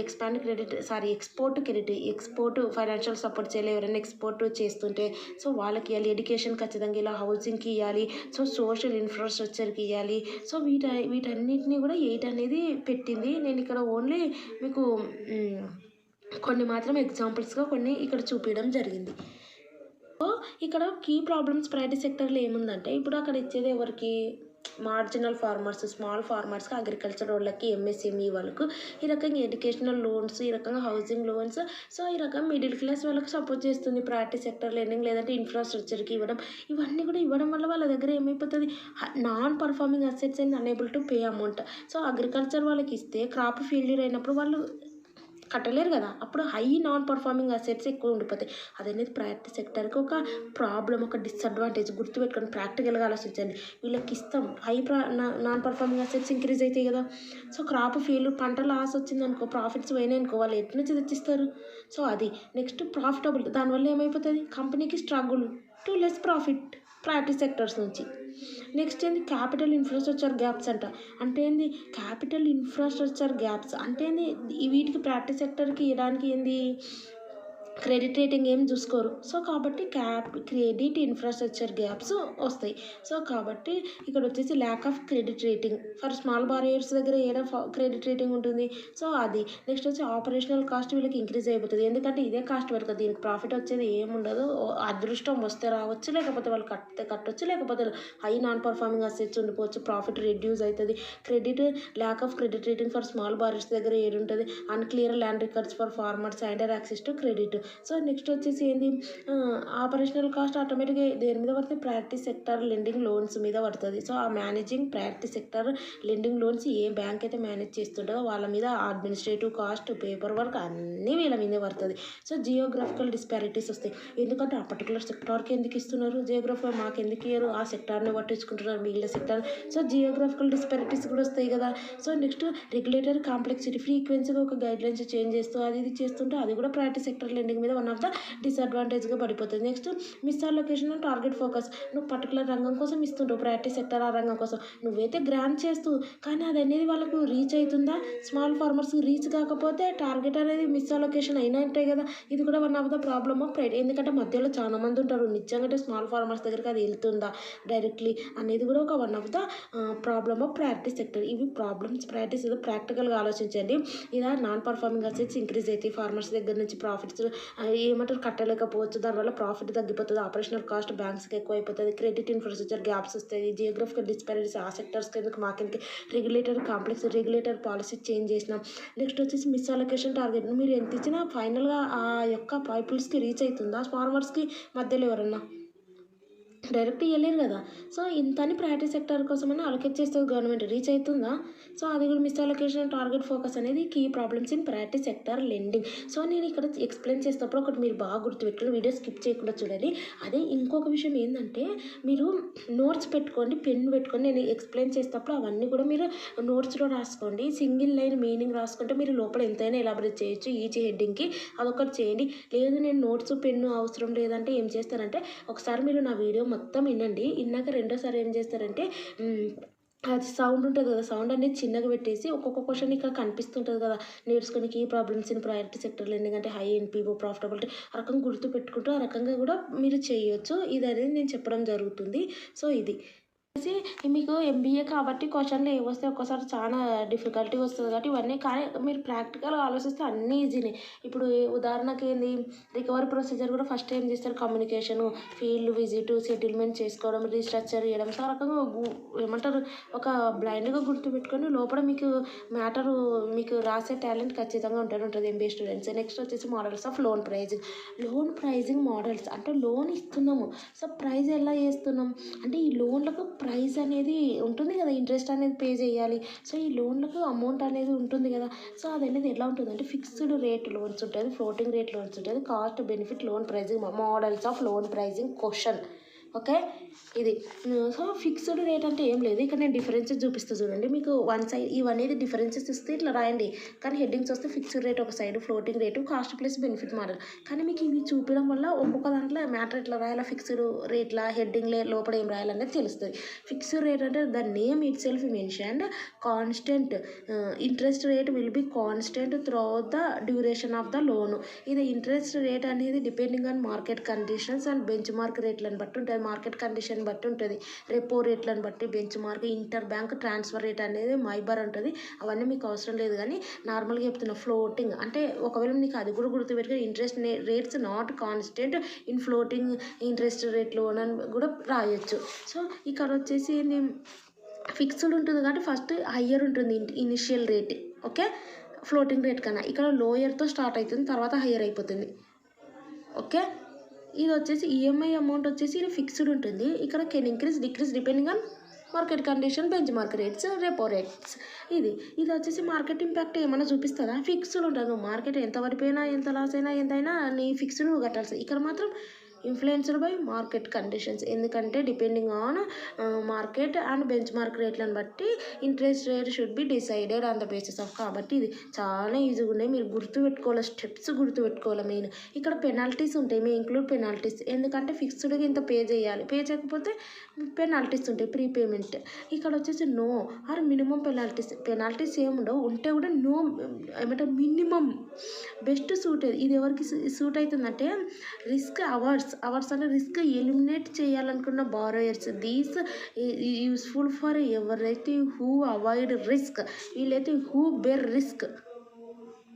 export credit, export financial support చేయాలి ఎవరైనా ఎక్స్పోర్ట్ చేస్తుంటే. So వాళ్ళకి ఇవ్వాలి. Education ఖచ్చితంగా ఇలా హౌసింగ్కి ఇవ్వాలి. సో సోషల్ ఇన్ఫ్రాస్ట్రక్చర్కి ఇవ్వాలి. సో వీటన్నిటిని కూడా 8 అనేది పెట్టింది. నేను ఇక్కడ ఓన్లీ మీకు కొన్ని మాత్రం ఎగ్జాంపుల్స్గా కొన్ని ఇక్కడ చూపించడం జరిగింది. సో ఇక్కడ కీ ప్రాబ్లమ్స్ ప్రయారిటీ సెక్టర్లో ఏముందంటే ఇప్పుడు అక్కడ ఇచ్చేది ఎవరికి? మార్జినల్ ఫార్మర్స్, స్మాల్ ఫార్మర్స్కి, అగ్రికల్చర్ వాళ్ళకి, ఎంఎస్ఎంఈ వాళ్ళకు ఈ రకంగా ఎడ్యుకేషనల్ లోన్స్, ఈ రకంగా హౌసింగ్ లోన్స్. సో ఈ రకంగా మిడిల్ క్లాస్ వాళ్ళకి సపోర్ట్ చేస్తుంది ప్రయారిటీ సెక్టర్ లెండింగ్. లేదంటే ఇన్ఫ్రాస్ట్రక్చర్కి ఇవ్వడం. ఇవన్నీ కూడా ఇవ్వడం వల్ల వాళ్ళ దగ్గర ఏమైపోతుంది? Non performing assets and unable to pay amount. So agriculture వాళ్ళకి ఇస్తే క్రాప్ ఫెయిల్యూర్ అయినప్పుడు వాళ్ళు కట్టలేరు కదా, అప్పుడు హై నాన్ పర్ఫార్మింగ్ అసెట్స్ ఎక్కువ ఉండిపోతాయి. అదనేది ప్రయారిటీ సెక్టర్కి ఒక ప్రాబ్లం, ఒక డిసడ్వాంటేజ్. గుర్తుపెట్టుకొని ప్రాక్టికల్గా ఆలోచించండి. వీళ్ళకి ఇస్తాం నాన్ పర్ఫార్మింగ్ అసెట్స్ ఇంక్రీజ్ అవుతాయి కదా. సో క్రాప్ ఫెయిల్, పంట లాస్ వచ్చిందనుకో, ప్రాఫిట్స్ పోయినాయి అనుకో, వాళ్ళు ఎటు నుంచి తెచ్చిస్తారు? సో అది నెక్స్ట్ ప్రాఫిటబుల్. దానివల్ల ఏమైపోతుంది? కంపెనీకి struggle to less profit priority sectors నుంచి. నెక్స్ట్ ఏంది? క్యాపిటల్ ఇన్ఫ్రాస్ట్రక్చర్ గ్యాప్స్ అంట. అంటే ఏంది? క్యాపిటల్ ఇన్ఫ్రాస్ట్రక్చర్ గ్యాప్స్ అంటే ఏంది? వీటికి ప్రయారిటీ సెక్టర్కి ఇవ్వడానికి ఏంది? క్రెడిట్ రేటింగ్ ఏం చూసుకోరు. సో కాబట్టి క్రెడిట్ ఇన్ఫ్రాస్ట్రక్చర్ గ్యాప్స్ వస్తాయి. సో కాబట్టి ఇక్కడ వచ్చేసి lakh of credit rating for small borrowers దగ్గర ఏదో క్రెడిట్ రేటింగ్ ఉంటుంది. సో అది నెక్స్ట్ వచ్చి ఆపరేషనల్ కాస్ట్ వీళ్ళకి ఇంక్రీజ్ అయిపోతుంది. ఎందుకంటే ఇదే కాస్ట్ పెడుతుంది, దీనికి ప్రాఫిట్ వచ్చేది ఏముండదు. అదృష్టం వస్తే రావచ్చు, లేకపోతే వాళ్ళు కట్టొచ్చు, లేకపోతే హై నాన్ పర్ఫార్మింగ్ అసెట్స్ ఉండిపోవచ్చు, ప్రాఫిట్ రెడ్యూస్ అవుతుంది. Lack of credit rating for small borrowers దగ్గర ఏడుంటుంది. Unclear land records for farmers and access to credit. So next వచ్చేసి ఏంది? ఆపరేషనల్ కాస్ట్ ఆటోమేటిక్గా దేని మీద పడుతుంది? ప్రయారిటీ సెక్టర్ లెండింగ్ లోన్స్ మీద పడుతుంది. సో ఆ managing priority sector lending loans ఏ బ్యాంక్ అయితే మేనేజ్ చేస్తుంటుందో వాళ్ళ మీద అడ్మినిస్ట్రేటివ్ కాస్ట్, పేపర్ వర్క్ అన్నీ వీళ్ళ మీదే పడుతుంది. సో జియోగ్రఫికల్ డిస్పారిటీస్ వస్తాయి. ఎందుకంటే ఆ పర్టికులర్ సెక్టార్కి ఎందుకు ఇస్తున్నారు? జియోగ్రఫీ మాకు ఎందుకు ఇయ్యరు? ఆ సెక్టార్ని పట్టించుకుంటున్నారు మిగిలిన సెక్టార్. సో జియోగ్రఫికల్ డిస్పారిటీస్ కూడా వస్తాయి కదా. సో నెక్స్ట్ రెగ్యులేటరీ కాంప్లెక్సిటీ, ఫ్రీక్వెన్సీగా ఒక గైడ్లైన్స్ చేంజ్ చేస్తూ ఇది చేస్తుంటే అది కూడా ప్రయారిటీ సెక్టర్ లెండింగ్ మీద వన్ ఆఫ్ ద డిసడ్వాంటేజ్గా పడిపోతుంది. Next miss allocation and target focus. నువ్వు పర్టికులర్ రంగం కోసం ఇస్తుంటావు ప్రయారిటీ సెక్టర్, ఆ రంగం కోసం నువ్వైతే గ్రాంట్ చేస్తూ, కానీ అది అనేది వాళ్ళకు రీచ్ అవుతుందా? స్మాల్ ఫార్మర్స్కి రీచ్ కాకపోతే టార్గెట్ అనేది మిస్ అలొకేషన్ అయినా ఉంటాయి కదా. ఇది కూడా one of the problem of private. ఎందుకంటే మధ్యలో చాలా మంది ఉంటారు, నిజంగా స్మాల్ ఫార్మర్స్ దగ్గరికి అది వెళ్తుందా డైరెక్ట్లీ అనేది కూడా ఒక one of the problem of priority sector. ఇవి ప్రాబ్లమ్స్ ప్రయారిటీస్ ఏదో ప్రాక్టికల్గా ఆలోచించండి. ఇలా నాన్ పర్ఫార్మింగ్ అసెట్స్ ఇంక్రీజ్ అవుతాయి, ఫార్మర్స్ దగ్గర నుంచి ప్రాఫిట్స్ ఏమంటారు కట్టలేకపోవచ్చు, దానివల్ల ప్రాఫిట్ తగ్గిపోతుంది, ఆపరేషనల్ కాస్ట్ బ్యాంక్స్కి ఎక్కువ అయిపోతుంది, క్రెడిట్ ఇన్ఫ్రాస్ట్రక్చర్ గ్యాప్స్ వస్తాయి, జియోగ్రఫికల్ డిస్పారిటీస్ ఆ సెక్టర్స్కి ఎందుకు మాకెందుకు, రెగ్యులేటర్ పాలసీ చేంజ్ చేసినాం. నెక్స్ట్ వచ్చేసి మిస్ అలొకేషన్ టార్గెట్. మీరు ఎంత ఇచ్చినా ఫైనల్గా ఆ యొక్క పీపుల్స్కి రీచ్ అవుతుందా? ఫార్మర్స్కి మధ్యలో ఎవరన్నా డైరెక్ట్ ఇవ్వలేరు కదా. సో ఇంత అని ప్రైవేట్ సెక్టర్ కోసమని అలొకేట్ చేస్తుంది గవర్నమెంట్. రీచ్ అవుతుందా? సో అది కూడా మిస్ అలొకేషన్, టార్గెట్ ఫోకస్ అనేది key problems in private sector lending. So నేను ఇక్కడ ఎక్స్ప్లెయిన్ చేసేటప్పుడు ఒకటి మీరు బాగా గుర్తుపెట్టుకుని వీడియో స్కిప్ చేయకుండా చూడండి. అదే ఇంకొక విషయం ఏంటంటే మీరు నోట్స్ పెట్టుకోండి, పెన్ పెట్టుకొని నేను ఎక్స్ప్లెయిన్ చేసేటప్పుడు అవన్నీ కూడా మీరు నోట్స్లో రాసుకోండి. సింగిల్ లైన్ మీనింగ్ రాసుకుంటే మీరు లోపల ఎంతైనా ఎలాబరేట్ చేయొచ్చు ఈచ్ హెడ్డింగ్కి. అదొకటి చేయండి. లేదు నేను నోట్స్ పెన్ను అవసరం లేదంటే ఏం చేస్తారంటే ఒకసారి మీరు నా వీడియో మొత్తం వినండి. విన్నాక రెండోసారి ఏం చేస్తారంటే అది సౌండ్ ఉంటుంది కదా, సౌండ్ అనేది చిన్నగా పెట్టేసి ఒక్కొక్క క్వశ్చన్ ఇక్కడ కనిపిస్తుంటుంది కదా, నేర్చుకుని కీ ప్రాబ్లమ్స్ ఇన్ ప్రైవేట్ సెక్టర్లో ఎందుకంటే హై ఎన్పిఓ ప్రాఫిటబిలిటీ ఆ రకంగా గుర్తు పెట్టుకుంటూ ఆ రకంగా కూడా మీరు చేయొచ్చు. ఇది అనేది నేను చెప్పడం జరుగుతుంది. సో ఇది మీకు ఎంబీఏ కాబట్టి క్వశ్చన్లు ఏవొస్తే ఒక్కోసారి చాలా డిఫికల్టీ వస్తుంది కాబట్టి ఇవన్నీ, కానీ మీరు ప్రాక్టికల్గా ఆలోచిస్తే అన్నీ ఈజీనే. ఇప్పుడు ఉదాహరణకి ఏంది, రికవరీ ప్రొసీజర్ కూడా ఫస్ట్ ఏం చేస్తారు, కమ్యూనికేషను, ఫీల్డ్ విజిట్, సెటిల్మెంట్ చేసుకోవడం, రీస్ట్రక్చర్ చేయడం. సో ఆ రకంగా ఏమంటారు ఒక బ్లైండ్గా గుర్తుపెట్టుకొని లోపల మీకు మ్యాటరు మీకు రాసే టాలెంట్ ఖచ్చితంగా ఉంటుంది ఎంబీఏ స్టూడెంట్స్. నెక్స్ట్ వచ్చేసి models of loan pricing. Loan pricing models అంటే లోన్ ఇస్తున్నాము, సో ప్రైజ్ ఎలా చేస్తున్నాం అంటే ఈ లోన్లకు ప్రైస్ అనేది ఉంటుంది కదా, ఇంట్రెస్ట్ అనేది పే చేయాలి. సో ఈ లోన్లకు అమౌంట్ అనేది ఉంటుంది కదా. సో అది అనేది ఎలా ఉంటుంది అంటే ఫిక్స్డ్ రేట్ లోన్స్ ఉంటుంది, ఫ్లోటింగ్ రేట్ లోన్స్ ఉంటుంది, cost benefit loan pricing, models of loan pricing question. Okay ఇది. సో ఫిక్స్డ్ రేట్ అంటే ఏం లేదు, ఇక్కడ నేను డిఫరెన్సెస్ చూపిస్తూ చూడండి. మీకు వన్ సైడ్ ఇవన్నీ డిఫరెన్సెస్ ఇస్తే ఇట్లా రాయండి, కానీ హెడ్డింగ్స్ వస్తే ఫిక్స్డ్ రేట్ ఒక side, floating rate, cost plus benefit model. కానీ మీకు ఇవి చూపించడం వల్ల ఒక్కొక్క దాంట్లో మ్యాటర్ ఎట్లా రాయాలా, ఫిక్స్డ్ రేట్లా హెడ్డింగ్ లోపల ఏం రాయాలనేది తెలుస్తుంది. ఫిక్స్డ్ రేట్ అంటే the name it self mentioned constant interest rate will be constant through the duration of the loan. ఇది ఇంట్రెస్ట్ రేట్ అనేది depending on market conditions and bench mark రేట్లను బట్టి ఉంటుంది, మార్కెట్ కండిషన్ బట్టి ఉంటుంది, రెపో రేట్లను బట్టి, bench mark, inter bank transfer rate అనేది మైబార్ ఉంటుంది. అవన్నీ మీకు అవసరం లేదు, కానీ నార్మల్గా చెప్తున్నా. ఫ్లోటింగ్ అంటే ఒకవేళ నీకు అది కూడా గుర్తుపెట్టుకుని interest rates not constant in floating interest rate loan అని కూడా రాయొచ్చు. సో ఇక్కడ వచ్చేసి ఏంది, ఫిక్స్డ్ ఉంటుంది కాబట్టి ఫస్ట్ హయ్యర్ ఉంటుంది initial rate. Okay, floating rate కన్నా ఇక్కడ లోయర్తో స్టార్ట్ అవుతుంది, తర్వాత హయ్యర్ అయిపోతుంది. ఓకే, ఇది వచ్చేసి ఈఎంఐ అమౌంట్ వచ్చేసి ఇది ఫిక్స్డ్ ఉంటుంది. ఇక్కడ can increase decrease depending on market condition, bench mark rates, repo rates. ఇది వచ్చేసి మార్కెట్ ఇంపాక్ట్ ఏమైనా చూపిస్తుందా, ఫిక్స్డ్ ఉంటుంది. మార్కెట్ ఎంత పడిపోయినా ఎంత లాస్ అయినా ఎంతైనా నీ ఫిక్స్డ్ నువ్వు కట్టాల్సి. ఇక్కడ మాత్రం ఇన్ఫ్లుయెన్స్డ్ బై మార్కెట్ కండిషన్స్, ఎందుకంటే depending on market and bench mark రేట్లను బట్టి interest rate should be decided on the basis of. కాబట్టి ఇది చాలా ఈజీగా ఉన్నాయి, మీరు గుర్తుపెట్టుకోవాలి, స్టెప్స్ గుర్తుపెట్టుకోవాలి. మెయిన్ ఇక్కడ పెనాల్టీస్ ఉంటాయి, మీ ఇంక్లూడ్ పెనాల్టీస్, ఎందుకంటే ఫిక్స్డ్గా ఇంత పే చేయాలి, పే చేయకపోతే పెనాల్టీస్ ఉంటాయి, ప్రీపేమెంట్. ఇక్కడ వచ్చేసి నో ఆర్ మినిమం పెనాల్టీస్ ఏముండవు, ఉంటే కూడా నో ఏమంటారు మినిమం బెస్ట్ సూట్. ఇది ఎవరికి సూట్ అవుతుందంటే రిస్క్ అవర్స్ అంటే రిస్క్ ఎలిమినేట్ చేయాలనుకున్న బారోయర్స్. దీస్ యూస్ఫుల్ ఫర్ ఎవరైతే హూ అవాయిడ్ రిస్క్, వీళ్ళైతే హూ బేర్ రిస్క్.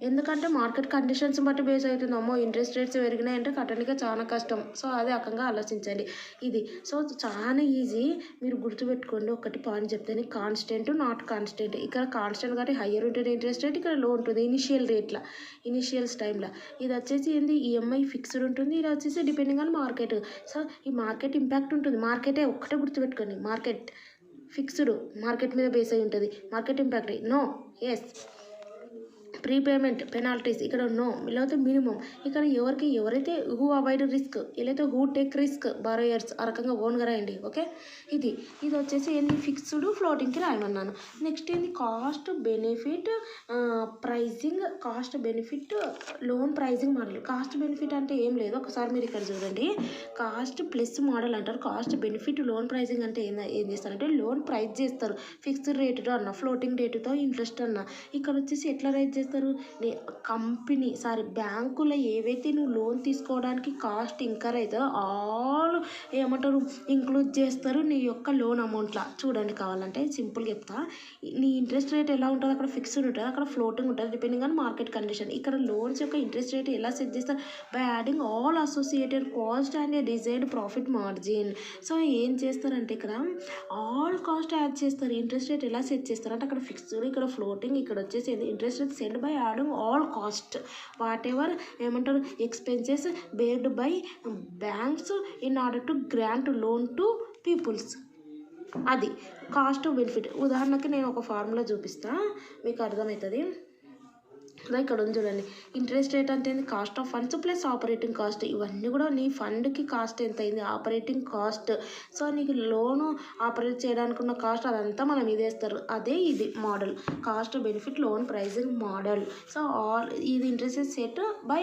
ఎందుకంటే మార్కెట్ కండిషన్స్ బట్టి బేస్ అవుతుంది. అమ్మో ఇంట్రెస్ట్ రేట్స్ పెరిగినాయంటే కట్టడానికి చాలా కష్టం. సో అదే రకంగా ఆలోచించండి. ఇది సో చాలా ఈజీ, మీరు గుర్తుపెట్టుకోండి. ఒకటి పాయింట్ చెప్తాను, కాన్స్టెంట్ నాట్ కాన్స్టెంట్. ఇక్కడ కాన్స్టెంట్ కాబట్టి హయ్యర్ ఉంటుంది ఇంట్రెస్ట్ రేట్, ఇక్కడ లో ఉంటుంది ఇనిషియల్ రేట్ల, ఇనిషియల్స్ టైంలో. ఇది వచ్చేసి ఏంది, ఈఎంఐ ఫిక్స్డ్ ఉంటుంది, ఇది వచ్చేసి డిపెండింగ్ ఆన్ మార్కెట్. సో ఈ మార్కెట్ ఇంపాక్ట్ ఉంటుంది, మార్కెటే ఒక్కటే గుర్తుపెట్టుకోండి, మార్కెట్ ఫిక్స్డ్, మార్కెట్ మీద బేస్ అయి ఉంటుంది. Market impact no, yes. Prepayment penalties ఇక్కడ నో, లేకపోతే మినిమం. ఇక్కడ ఎవరైతే హూ అవాయిడ్ రిస్క్, వీళ్ళైతే హూ టేక్ రిస్క్ బారోయర్స్, ఆ రకంగా ఓన్గా రాయండి. ఓకే, ఇది వచ్చేసి ఏంది ఫిక్స్డ్ ఫ్లోటింగ్కి రాయమన్నాను. నెక్స్ట్ ఏంది cost benefit pricing, cost benefit loan pricing model. Cost benefit అంటే ఏం లేదు, ఒకసారి మీరు ఇక్కడ చూడండి, కాస్ట్ ప్లస్ మోడల్ అంటారు. కాస్ట్ బెనిఫిట్ లోన్ ప్రైజింగ్ అంటే ఏం చేస్తారంటే లోన్ ప్రైజ్ చేస్తారు, ఫిక్స్డ్ రేటుతో అన్న, ఫ్లోటింగ్ రేటుతో ఇంట్రెస్ట్ అన్న. ఇక్కడ వచ్చేసి ఎట్లా రైజ్ చేస్తారు, బ్యాంకులో ఏవైతే నువ్వు లోన్ తీసుకోవడానికి కాస్ట్ ఇంకర్ అవుతుందో ఆల్ ఏమంటారు ఇంక్లూడ్ చేస్తారు నీ యొక్క లోన్ అమౌంట్లో. చూడండి, కావాలంటే సింపుల్గా చెప్తా. నీ ఇంట్రెస్ట్ రేట్ ఎలా ఉంటుంది, అక్కడ ఫిక్స్డ్ ఉంటుంది, అక్కడ ఫ్లోటింగ్ ఉంటుంది, డిపెండింగ్ ఆన్ మార్కెట్ కండిషన్. ఇక్కడ లోన్స్ యొక్క ఇంట్రెస్ట్ రేట్ ఎలా సెట్ చేస్తారు, by adding all associated cost and a desired profit margin. So ఏం చేస్తారంటే ఇక్కడ ఆల్ కాస్ట్ యాడ్ చేస్తారు. ఇంట్రెస్ట్ రేట్ ఎలా సెట్ చేస్తారు అంటే అక్కడ ఫిక్స్డ్, ఇక్కడ ఫ్లోటింగ్, ఇక్కడ వచ్చేసి interest rate set by adding all cost whatever ఏమంటారు expenses bared by banks in order to grant loan to peoples. అది కాస్ట్ బెనిఫిట్. ఉదాహరణకి నేను ఒక ఫార్ములా చూపిస్తా, మీకు అర్థమవుతుంది. ఇక్కడ ఉంది చూడండి, ఇంట్రెస్ట్ రేట్ అంటే ఏంది, cost of funds plus operating cost. ఇవన్నీ కూడా నీ ఫండ్కి కాస్ట్ ఎంత అయింది, ఆపరేటింగ్ కాస్ట్. సో నీకు లోను ఆపరేట్ చేయడానికి ఉన్న కాస్ట్ అదంతా మనం ఇదేస్తారు. అదే ఇది model, cost benefit loan pricing model. So ఇది interest set by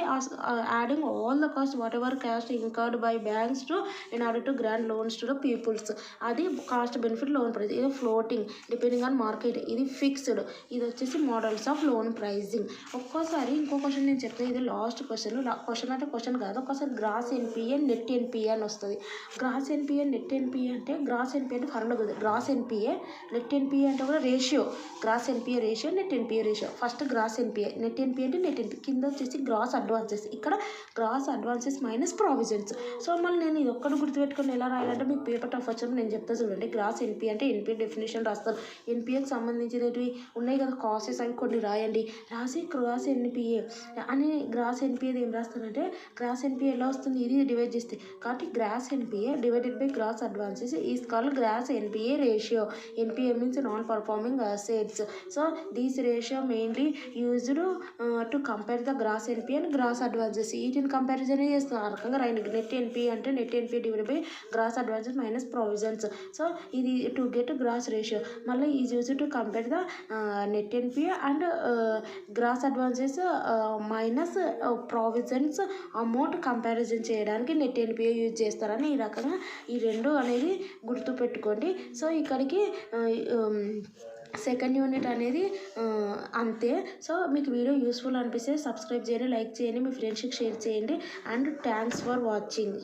adding all the cost whatever cost incurred by banks to in order to grant loans to the peoples. అది cost benefit loan price. ఇది floating depending on market, ఇది fixed. ఇది వచ్చేసి models of loan pricing. ఒక్కోసారి ఇంకో question నేను చెప్తాను, ఇది లాస్ట్ క్వశ్చన్. క్వశ్చన్ అంటే క్వశ్చన్ కాదు, ఒక్కోసారి గ్రాస్ ఎన్పిఏ నెట్ ఎన్పిఏ అని వస్తుంది. గ్రాస్ ఎన్పిఏ నెట్ ఎన్పిఏ అంటే గ్రాస్ ఎన్పిఏ అంటే ఫార్ములా కదా, గ్రాస్ ఎన్పిఏ నెట్ ఎన్పిఏ అంటే కూడా ratio. Gross NPA ratio, net NPA ratio. First gross NPA, net NPA అంటే నెట్ ఎన్పిఏ, కింద వచ్చేసి గ్రాస్ అడ్వాన్సెస్. ఇక్కడ గ్రాస్ అడ్వాన్సెస్ మైనస్ ప్రావిజన్స్. సో మళ్ళీ నేను ఇది ఒక్కటి గుర్తుపెట్టుకొని ఎలా రాయాలంటే మీకు పేపర్ టఫ్ వచ్చినప్పుడు నేను చెప్తా చూడండి. గ్రాస్ ఎన్పిఏ అంటే ఎన్పిఏ డెఫినేషన్ రాస్తాను. ఎన్పిఏకి సంబంధించినవి ఉన్నాయి కదా కాసెస్, అవి కొన్ని రాయండి. రాసి గ్రాస్ ఎన్పిఏ అని గ్రాస్ ఎన్పిఏది ఏం రాస్తానంటే, గ్రాస్ ఎన్పిఏ ఎలా వస్తుంది, ఇది డివైడ్ చేస్తే. కాబట్టి gross NPA divided by gross advances is called gross NPA ratio. NPA means non performing assets. So these ratio mainly used to compare the gross NPA and gross advances. వీటిని comparison చేస్తాను. ఆ రకంగా రాయండి. Net NPA అంటే net NPA divide by gross advances minus provisions. So ఇది to get gross ratio. మళ్ళీ is used to compare the net NPA and gross advances minus provisions amount comparison చేయడానికి net NPA use చేస్తారని ఈ రకంగా ఈ రెండు అనేది గుర్తుపెట్టుకోండి. సో ఇక్కడికి సెకండ్ యూనిట్ అనేది అంతే. సో మీకు వీడియో యూస్ఫుల్ అనిపిస్తే సబ్స్క్రైబ్ చేయండి, లైక్ చేయండి, మీ ఫ్రెండ్స్కి షేర్ చేయండి. And thanks for watching.